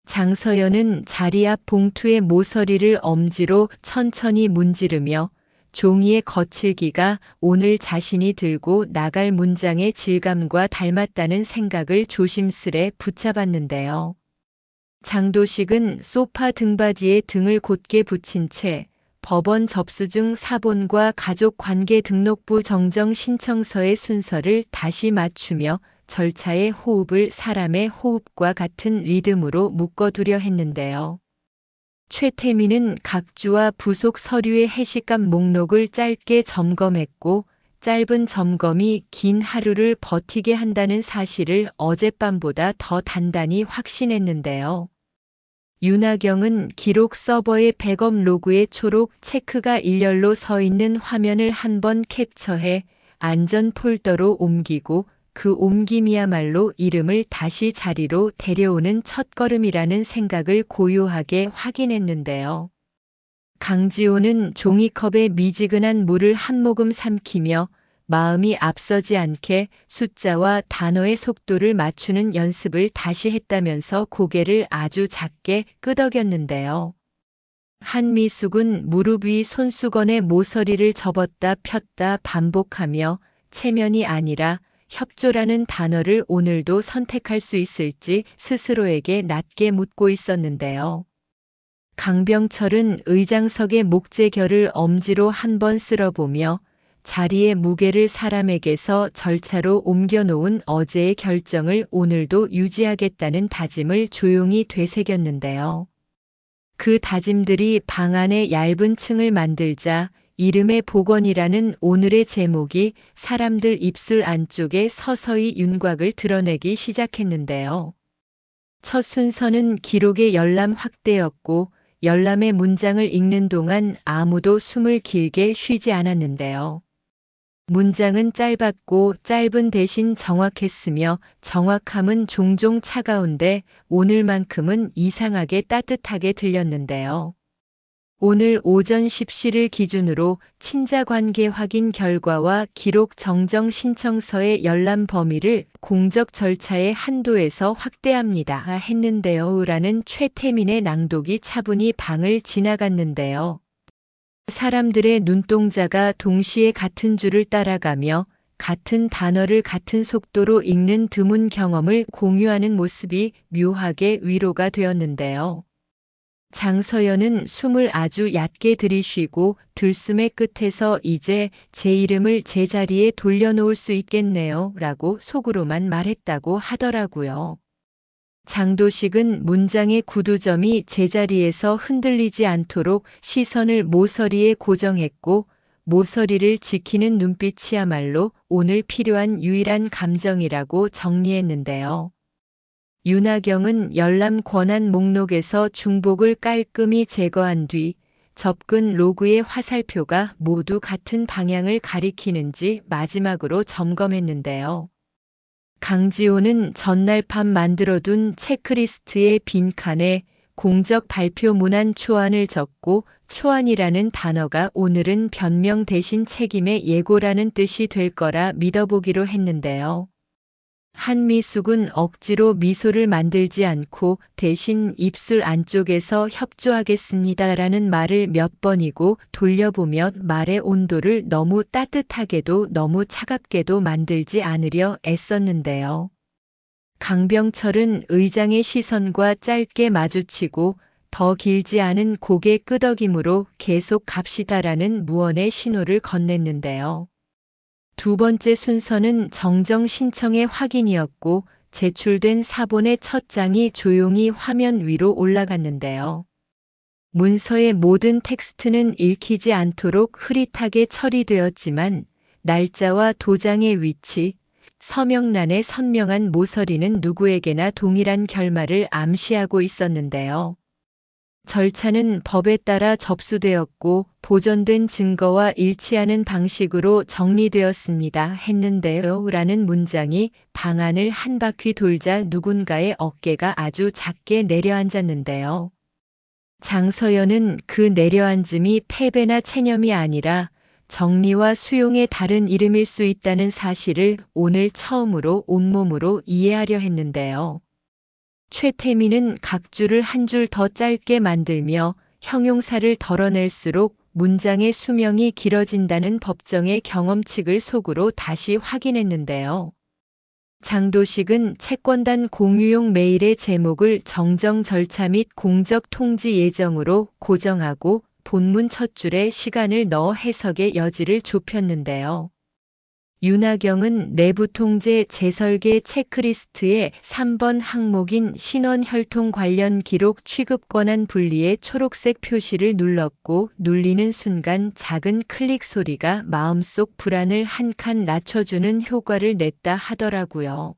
장서연은 자리 앞 봉투의 모서리를 엄지로 천천히 문지르며 종이의 거칠기가 오늘 자신이 들고 나갈 문장의 질감과 닮았다는 생각을 조심스레 붙잡았는데요. 장도식은 소파 등받이에 등을 곧게 붙인 채 법원 접수증 사본과 가족관계등록부 정정 신청서의 순서를 다시 맞추며 절차의 호흡을 사람의 호흡과 같은 리듬으로 묶어두려 했는데요. 최태민은 각주와 부속 서류의 해시감 목록을 짧게 점검했고 짧은 점검이 긴 하루를 버티게 한다는 사실을 어젯밤보다 더 단단히 확신했는데요. 윤하경은 기록 서버의 백업 로그에 초록 체크가 일렬로 서 있는 화면을 한번 캡처해 안전 폴더로 옮기고 그 옮김이야말로 이름을 다시 자리로 데려오는 첫걸음이라는 생각을 고요하게 확인했는데요. 강지호는 종이컵에 미지근한 물을 한 모금 삼키며 마음이 앞서지 않게 숫자와 단어의 속도를 맞추는 연습을 다시 했다면서 고개를 아주 작게 끄덕였는데요. 한미숙은 무릎 위 손수건에 모서리를 접었다 폈다 반복하며 체면이 아니라 협조라는 단어를 오늘도 선택할 수 있을지 스스로에게 낮게 묻고 있었는데요. 강병철은 의장석의 목재결을 엄지로 한번 쓸어보며 자리의 무게를 사람에게서 절차로 옮겨놓은 어제의 결정을 오늘도 유지하겠다는 다짐을 조용히 되새겼는데요. 그 다짐들이 방 안에 얇은 층을 만들자 이름의 복원이라는 오늘의 제목이 사람들 입술 안쪽에 서서히 윤곽을 드러내기 시작했는데요. 첫 순서는 기록의 열람 확대였고 열람의 문장을 읽는 동안 아무도 숨을 길게 쉬지 않았는데요. 문장은 짧았고 짧은 대신 정확했으며 정확함은 종종 차가운데 오늘만큼은 이상하게 따뜻하게 들렸는데요. 오늘 오전 10시를 기준으로 친자관계 확인 결과와 기록 정정 신청서의 열람 범위를 공적 절차의 한도에서 확대합니다 했는데요. 라는 최태민의 낭독이 차분히 방을 지나갔는데요. 사람들의 눈동자가 동시에 같은 줄을 따라가며 같은 단어를 같은 속도로 읽는 드문 경험을 공유하는 모습이 묘하게 위로가 되었는데요. 장서연은 숨을 아주 얕게 들이쉬고 들숨의 끝에서 이제 제 이름을 제자리에 돌려놓을 수 있겠네요 라고 속으로만 말했다고 하더라고요. 장도식은 문장의 구두점이 제자리에서 흔들리지 않도록 시선을 모서리에 고정했고 모서리를 지키는 눈빛이야말로 오늘 필요한 유일한 감정이라고 정리했는데요. 윤하경은 열람 권한 목록에서 중복을 깔끔히 제거한 뒤 접근 로그의 화살표가 모두 같은 방향을 가리키는지 마지막으로 점검했는데요. 강지호는 전날 밤 만들어둔 체크리스트의 빈칸에 공적 발표 문안 초안을 적고 초안이라는 단어가 오늘은 변명 대신 책임의 예고라는 뜻이 될 거라 믿어보기로 했는데요. 한미숙은 억지로 미소를 만들지 않고 대신 입술 안쪽에서 협조하겠습니다라는 말을 몇 번이고 돌려보며 말의 온도를 너무 따뜻하게도 너무 차갑게도 만들지 않으려 애썼는데요. 강병철은 의장의 시선과 짧게 마주치고 더 길지 않은 고개 끄덕임으로 계속 갑시다라는 무언의 신호를 건넸는데요. 두 번째 순서는 정정 신청의 확인이었고 제출된 사본의 첫 장이 조용히 화면 위로 올라갔는데요. 문서의 모든 텍스트는 읽히지 않도록 흐릿하게 처리되었지만 날짜와 도장의 위치, 서명란의 선명한 모서리는 누구에게나 동일한 결말을 암시하고 있었는데요. 절차는 법에 따라 접수되었고 보존된 증거와 일치하는 방식으로 정리되었습니다 했는데요. 라는 문장이 방안을 한 바퀴 돌자 누군가의 어깨가 아주 작게 내려앉았는데요. 장서연은 그 내려앉음이 패배나 체념이 아니라 정리와 수용의 다른 이름일 수 있다는 사실을 오늘 처음으로 온몸으로 이해하려 했는데요. 최태민은 각주를 한 줄 더 짧게 만들며 형용사를 덜어낼수록 문장의 수명이 길어진다는 법정의 경험칙을 속으로 다시 확인했는데요. 장도식은 채권단 공유용 메일의 제목을 정정 절차 및 공적 통지 예정으로 고정하고 본문 첫 줄에 시간을 넣어 해석의 여지를 좁혔는데요. 윤하경은 내부 통제 재설계 체크리스트의 3번 항목인 신원혈통 관련 기록 취급 권한 분리의 초록색 표시를 눌렀고 눌리는 순간 작은 클릭 소리가 마음속 불안을 한 칸 낮춰주는 효과를 냈다 하더라고요.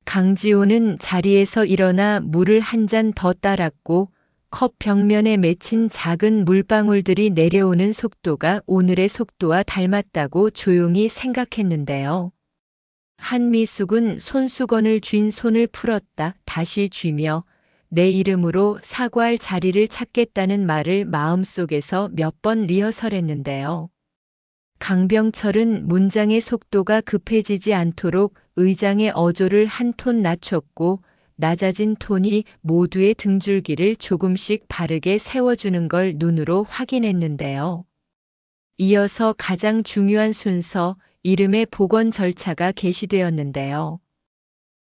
강지호는 자리에서 일어나 물을 한 잔 더 따랐고 컵 벽면에 맺힌 작은 물방울들이 내려오는 속도가 오늘의 속도와 닮았다고 조용히 생각했는데요. 한미숙은 손수건을 쥔 손을 풀었다 다시 쥐며 내 이름으로 사과할 자리를 찾겠다는 말을 마음속에서 몇 번 리허설했는데요. 강병철은 문장의 속도가 급해지지 않도록 의장의 어조를 한 톤 낮췄고 낮아진 톤이 모두의 등줄기를 조금씩 바르게 세워주는 걸 눈으로 확인했는데요. 이어서 가장 중요한 순서, 이름의 복원 절차가 게시되었는데요.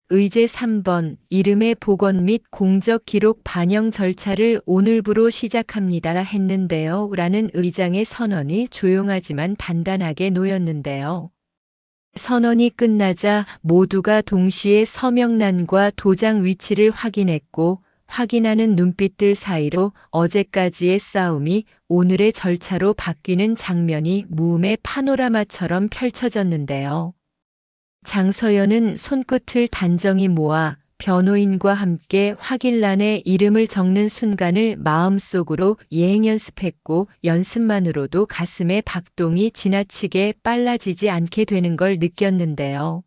의제 3번, 이름의 복원 및 공적 기록 반영 절차를 오늘부로 시작합니다 했는데요. 라는 의장의 선언이 조용하지만 단단하게 놓였는데요. 선언이 끝나자 모두가 동시에 서명란과 도장 위치를 확인했고 확인하는 눈빛들 사이로 어제까지의 싸움이 오늘의 절차로 바뀌는 장면이 무음의 파노라마처럼 펼쳐졌는데요. 장서연은 손끝을 단정히 모아 변호인과 함께 확인란에 이름을 적는 순간을 마음속으로 예행 연습했고 연습만으로도 가슴의 박동이 지나치게 빨라지지 않게 되는 걸 느꼈는데요.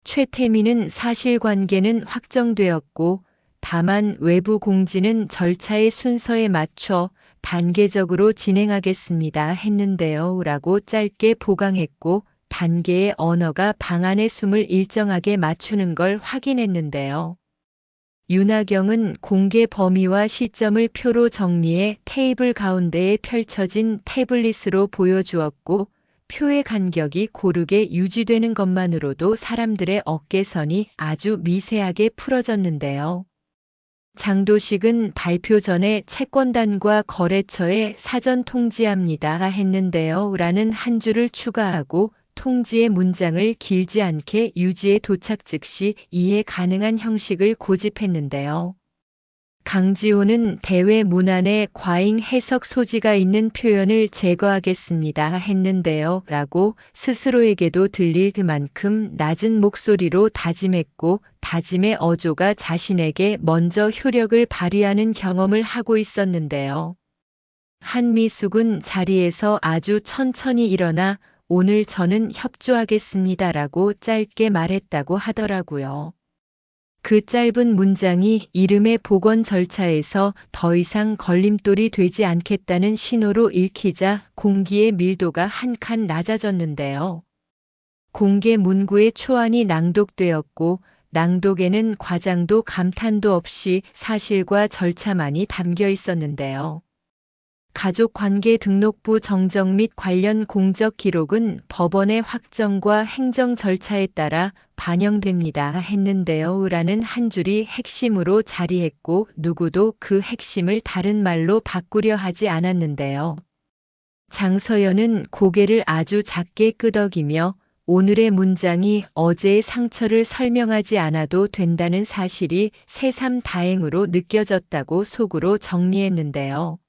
최태민은 사실관계는 확정되었고 다만 외부 공지는 절차의 순서에 맞춰 단계적으로 진행하겠습니다 했는데요. 라고 짧게 보강했고 단계의 언어가 방안의 숨을 일정하게 맞추는 걸 확인했는데요. 윤하경은 공개 범위와 시점을 표로 정리해 테이블 가운데에 펼쳐진 태블릿으로 보여주었고 표의 간격이 고르게 유지되는 것만으로도 사람들의 어깨선이 아주 미세하게 풀어졌는데요. 장도식은 발표 전에 채권단과 거래처에 사전 통지합니다 했는데요. 라는 한 줄을 추가하고 통지의 문장을 길지 않게 유지에 도착 즉시 이해 가능한 형식을 고집했는데요. 강지호는 대회 문안에 과잉 해석 소지가 있는 표현을 제거하겠습니다 했는데요. 라고 스스로에게도 들릴 그만큼 낮은 목소리로 다짐했고 다짐의 어조가 자신에게 먼저 효력을 발휘하는 경험을 하고 있었는데요. 한미숙은 자리에서 아주 천천히 일어나 오늘 저는 협조하겠습니다라고 짧게 말했다고 하더라고요. 그 짧은 문장이 이름의 복원 절차에서 더 이상 걸림돌이 되지 않겠다는 신호로 읽히자 공기의 밀도가 한 칸 낮아졌는데요. 공개 문구의 초안이 낭독되었고 낭독에는 과장도 감탄도 없이 사실과 절차만이 담겨 있었는데요. 가족관계 등록부 정정 및 관련 공적 기록은 법원의 확정과 행정 절차에 따라 반영됩니다 했는데요. 라는 한 줄이 핵심으로 자리했고 누구도 그 핵심을 다른 말로 바꾸려 하지 않았는데요. 장서연은 고개를 아주 작게 끄덕이며 오늘의 문장이 어제의 상처를 설명하지 않아도 된다는 사실이 새삼 다행으로 느껴졌다고 속으로 정리했는데요.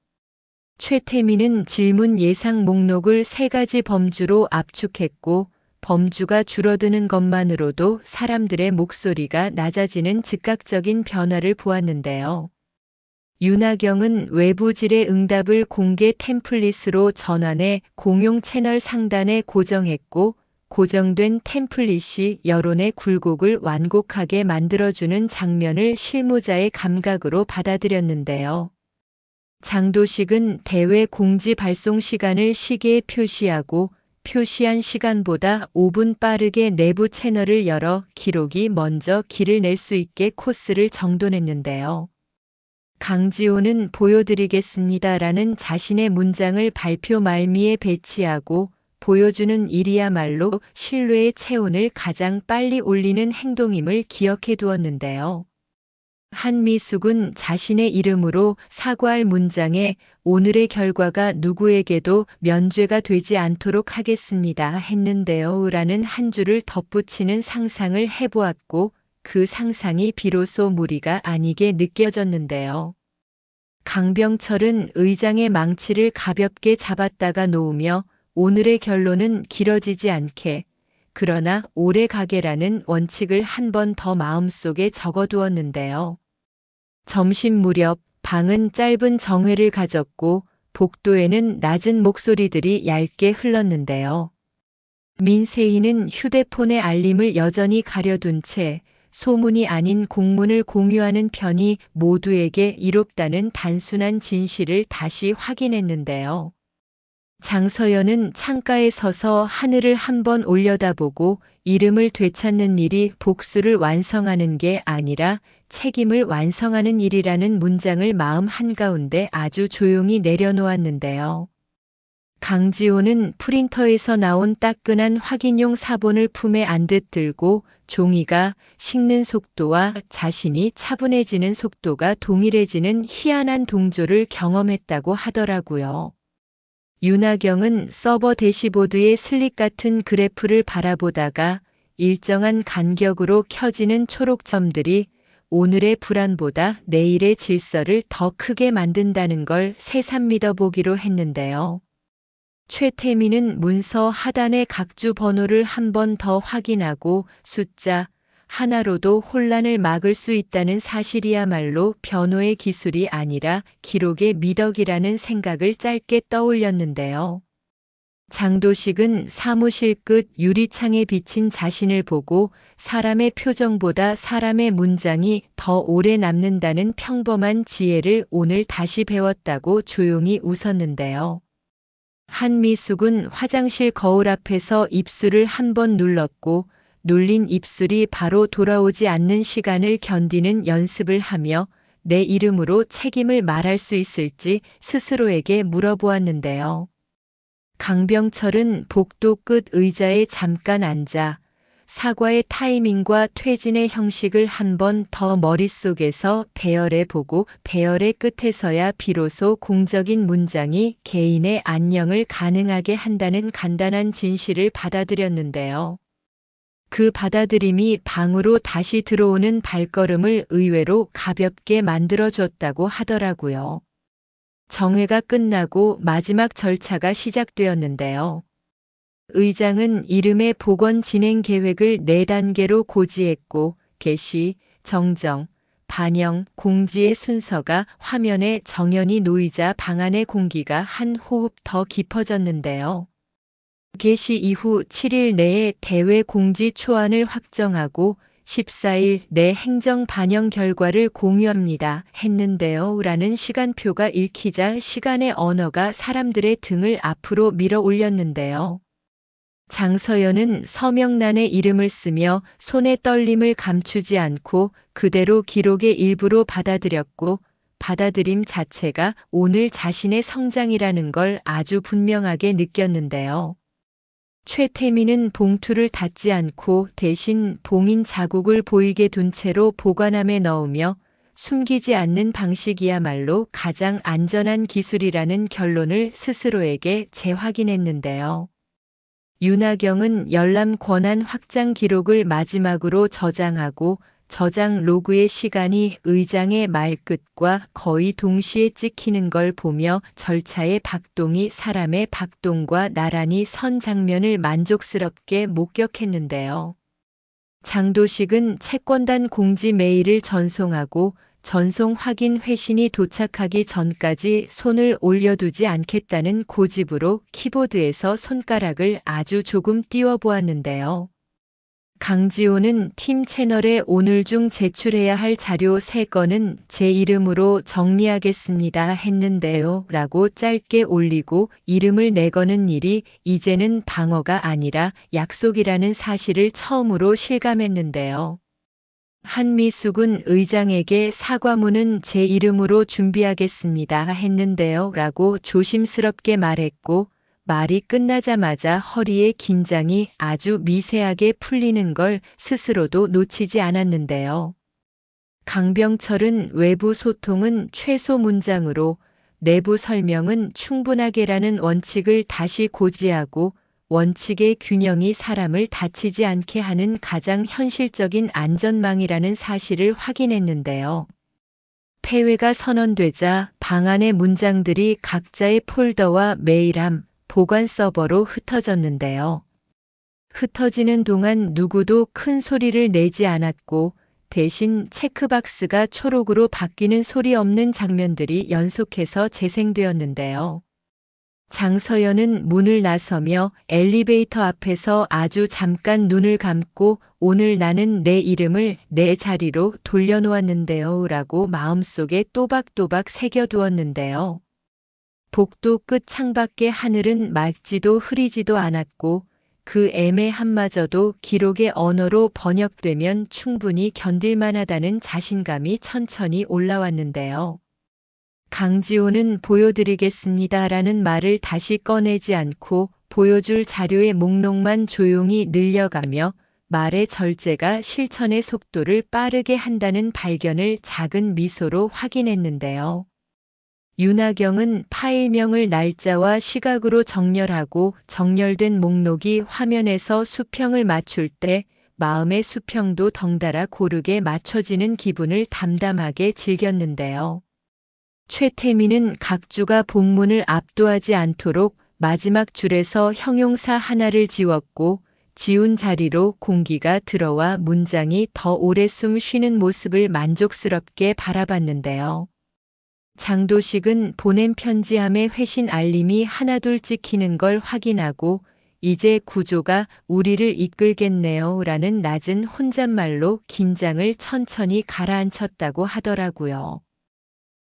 최태민은 질문 예상 목록을 3가지 범주로 압축했고 범주가 줄어드는 것만으로도 사람들의 목소리가 낮아지는 즉각적인 변화를 보았는데요. 윤하경은 외부질의 응답을 공개 템플릿으로 전환해 공용 채널 상단에 고정했고 고정된 템플릿이 여론의 굴곡을 완곡하게 만들어주는 장면을 실무자의 감각으로 받아들였는데요. 장도식은 대회 공지 발송 시간을 시계에 표시하고 표시한 시간보다 5분 빠르게 내부 채널을 열어 기록이 먼저 길을 낼 수 있게 코스를 정돈했는데요. 강지호는 보여드리겠습니다라는 자신의 문장을 발표 말미에 배치하고 보여주는 일이야말로 신뢰의 체온을 가장 빨리 올리는 행동임을 기억해 두었는데요. 한미숙은 자신의 이름으로 사과할 문장에 오늘의 결과가 누구에게도 면죄가 되지 않도록 하겠습니다 했는데요 라는 한 줄을 덧붙이는 상상을 해보았고 그 상상이 비로소 무리가 아니게 느껴졌는데요. 강병철은 의장의 망치를 가볍게 잡았다가 놓으며 오늘의 결론은 길어지지 않게 그러나 오래 가게라는 원칙을 한 번 더 마음속에 적어두었는데요. 점심 무렵 방은 짧은 정회를 가졌고 복도에는 낮은 목소리들이 얇게 흘렀는데요. 민세희는 휴대폰의 알림을 여전히 가려둔 채 소문이 아닌 공문을 공유하는 편이 모두에게 이롭다는 단순한 진실을 다시 확인했는데요. 장서연은 창가에 서서 하늘을 한번 올려다보고 이름을 되찾는 일이 복수를 완성하는 게 아니라 책임을 완성하는 일이라는 문장을 마음 한가운데 아주 조용히 내려놓았는데요. 강지호는 프린터에서 나온 따끈한 확인용 사본을 품에 안듯 들고 종이가 식는 속도와 자신이 차분해지는 속도가 동일해지는 희한한 동조를 경험했다고 하더라고요. 윤하경은 서버 대시보드의 슬릭 같은 그래프를 바라보다가 일정한 간격으로 켜지는 초록점들이 오늘의 불안보다 내일의 질서를 더 크게 만든다는 걸 새삼 믿어보기로 했는데요. 최태민은 문서 하단의 각주 번호를 한 번 더 확인하고 숫자 하나로도 혼란을 막을 수 있다는 사실이야말로 변호의 기술이 아니라 기록의 미덕이라는 생각을 짧게 떠올렸는데요. 장도식은 사무실 끝 유리창에 비친 자신을 보고 사람의 표정보다 사람의 문장이 더 오래 남는다는 평범한 지혜를 오늘 다시 배웠다고 조용히 웃었는데요. 한미숙은 화장실 거울 앞에서 입술을 한 번 눌렀고 눌린 입술이 바로 돌아오지 않는 시간을 견디는 연습을 하며 내 이름으로 책임을 말할 수 있을지 스스로에게 물어보았는데요. 강병철은 복도 끝 의자에 잠깐 앉아 사과의 타이밍과 퇴진의 형식을 한 번 더 머릿속에서 배열해 보고 배열의 끝에서야 비로소 공적인 문장이 개인의 안녕을 가능하게 한다는 간단한 진실을 받아들였는데요. 그 받아들임이 방으로 다시 들어오는 발걸음을 의외로 가볍게 만들어줬다고 하더라고요. 정회가 끝나고 마지막 절차가 시작되었는데요. 의장은 이름의 복원 진행 계획을 4단계로 고지했고 게시, 정정, 반영, 공지의 순서가 화면에 정연히 놓이자 방 안의 공기가 한 호흡 더 깊어졌는데요. 게시 이후 7일 내에 대외 공지 초안을 확정하고 14일 내 행정 반영 결과를 공유합니다 했는데요. 라는 시간표가 읽히자 시간의 언어가 사람들의 등을 앞으로 밀어 올렸는데요. 장서연은 서명란에 이름을 쓰며 손의 떨림을 감추지 않고 그대로 기록의 일부로 받아들였고 받아들임 자체가 오늘 자신의 성장이라는 걸 아주 분명하게 느꼈는데요. 최태민은 봉투를 닫지 않고 대신 봉인 자국을 보이게 둔 채로 보관함에 넣으며 숨기지 않는 방식이야말로 가장 안전한 기술이라는 결론을 스스로에게 재확인했는데요. 윤하경은 열람 권한 확장 기록을 마지막으로 저장하고 저장 로그의 시간이 의장의 말끝과 거의 동시에 찍히는 걸 보며 절차의 박동이 사람의 박동과 나란히 선 장면을 만족스럽게 목격했는데요. 장도식은 채권단 공지 메일을 전송하고 전송 확인 회신이 도착하기 전까지 손을 올려두지 않겠다는 고집으로 키보드에서 손가락을 아주 조금 띄워보았는데요. 강지호는 팀 채널에 오늘 중 제출해야 할 자료 3건은 제 이름으로 정리하겠습니다 했는데요 라고 짧게 올리고 이름을 내거는 일이 이제는 방어가 아니라 약속이라는 사실을 처음으로 실감했는데요. 한미숙은 의장에게 사과문은 제 이름으로 준비하겠습니다 했는데요 라고 조심스럽게 말했고 말이 끝나자마자 허리의 긴장이 아주 미세하게 풀리는 걸 스스로도 놓치지 않았는데요. 강병철은 외부 소통은 최소 문장으로 내부 설명은 충분하게라는 원칙을 다시 고지하고 원칙의 균형이 사람을 다치지 않게 하는 가장 현실적인 안전망이라는 사실을 확인했는데요. 폐회가 선언되자 방안의 문장들이 각자의 폴더와 메일함, 보관 서버로 흩어졌는데요. 흩어지는 동안 누구도 큰 소리를 내지 않았고 대신 체크박스가 초록으로 바뀌는 소리 없는 장면들이 연속해서 재생되었는데요. 장서연은 문을 나서며 엘리베이터 앞에서 아주 잠깐 눈을 감고 오늘 나는 내 이름을 내 자리로 돌려놓았는데요 라고 마음속에 또박또박 새겨두었는데요. 복도 끝 창밖의 하늘은 맑지도 흐리지도 않았고 그 애매함마저도 기록의 언어로 번역되면 충분히 견딜만하다는 자신감이 천천히 올라왔는데요. 강지호는 보여드리겠습니다라는 말을 다시 꺼내지 않고 보여줄 자료의 목록만 조용히 늘려가며 말의 절제가 실천의 속도를 빠르게 한다는 발견을 작은 미소로 확인했는데요. 윤하경은 파일명을 날짜와 시각으로 정렬하고 정렬된 목록이 화면에서 수평을 맞출 때 마음의 수평도 덩달아 고르게 맞춰지는 기분을 담담하게 즐겼는데요. 최태민은 각주가 본문을 압도하지 않도록 마지막 줄에서 형용사 하나를 지웠고 지운 자리로 공기가 들어와 문장이 더 오래 숨 쉬는 모습을 만족스럽게 바라봤는데요. 장도식은 보낸 편지함의 회신 알림이 하나둘 찍히는 걸 확인하고 이제 구조가 우리를 이끌겠네요 라는 낮은 혼잣말로 긴장을 천천히 가라앉혔다고 하더라고요.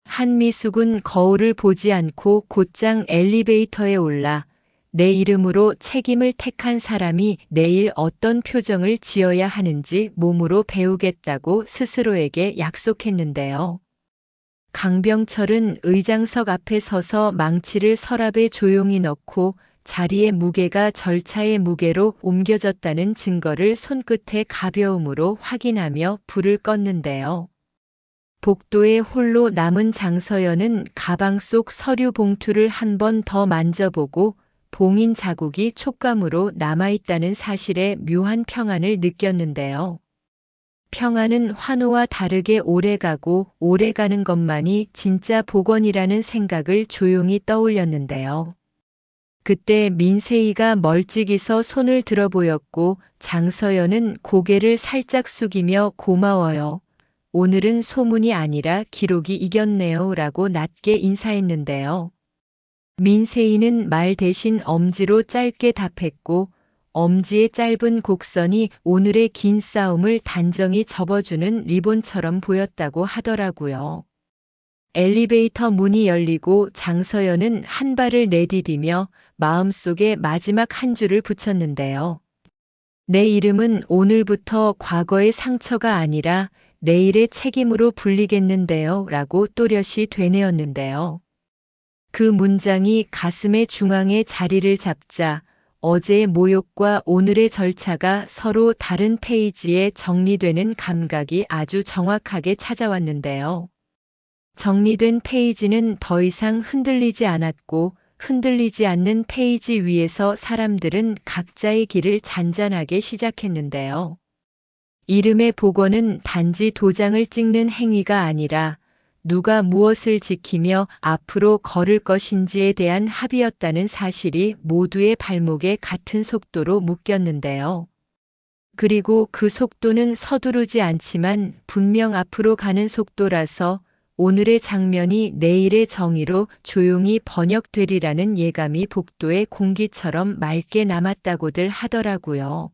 한미숙은 거울을 보지 않고 곧장 엘리베이터에 올라 내 이름으로 책임을 택한 사람이 내일 어떤 표정을 지어야 하는지 몸으로 배우겠다고 스스로에게 약속했는데요. 강병철은 의장석 앞에 서서 망치를 서랍에 조용히 넣고 자리의 무게가 절차의 무게로 옮겨졌다는 증거를 손끝의 가벼움으로 확인하며 불을 껐는데요. 복도에 홀로 남은 장서연은 가방 속 서류 봉투를 한 번 더 만져보고 봉인 자국이 촉감으로 남아있다는 사실에 묘한 평안을 느꼈는데요. 평안은 환호와 다르게 오래가고 오래가는 것만이 진짜 복원이라는 생각을 조용히 떠올렸는데요. 그때 민세이가 멀찍이서 손을 들어 보였고 장서연은 고개를 살짝 숙이며 고마워요. 오늘은 소문이 아니라 기록이 이겼네요 라고 낮게 인사했는데요. 민세이는 말 대신 엄지로 짧게 답했고 엄지의 짧은 곡선이 오늘의 긴 싸움을 단정히 접어주는 리본처럼 보였다고 하더라고요. 엘리베이터 문이 열리고 장서연은 한 발을 내디디며 마음속에 마지막 한 줄을 붙였는데요. 내 이름은 오늘부터 과거의 상처가 아니라 내일의 책임으로 불리겠는데요 라고 또렷이 되뇌었는데요. 그 문장이 가슴의 중앙에 자리를 잡자 어제의 모욕과 오늘의 절차가 서로 다른 페이지에 정리되는 감각이 아주 정확하게 찾아왔는데요. 정리된 페이지는 더 이상 흔들리지 않았고 흔들리지 않는 페이지 위에서 사람들은 각자의 길을 잔잔하게 시작했는데요. 이름의 복원은 단지 도장을 찍는 행위가 아니라 누가 무엇을 지키며 앞으로 걸을 것인지에 대한 합의였다는 사실이 모두의 발목에 같은 속도로 묶였는데요. 그리고 그 속도는 서두르지 않지만 분명 앞으로 가는 속도라서 오늘의 장면이 내일의 정의로 조용히 번역되리라는 예감이 복도의 공기처럼 맑게 남았다고들 하더라고요.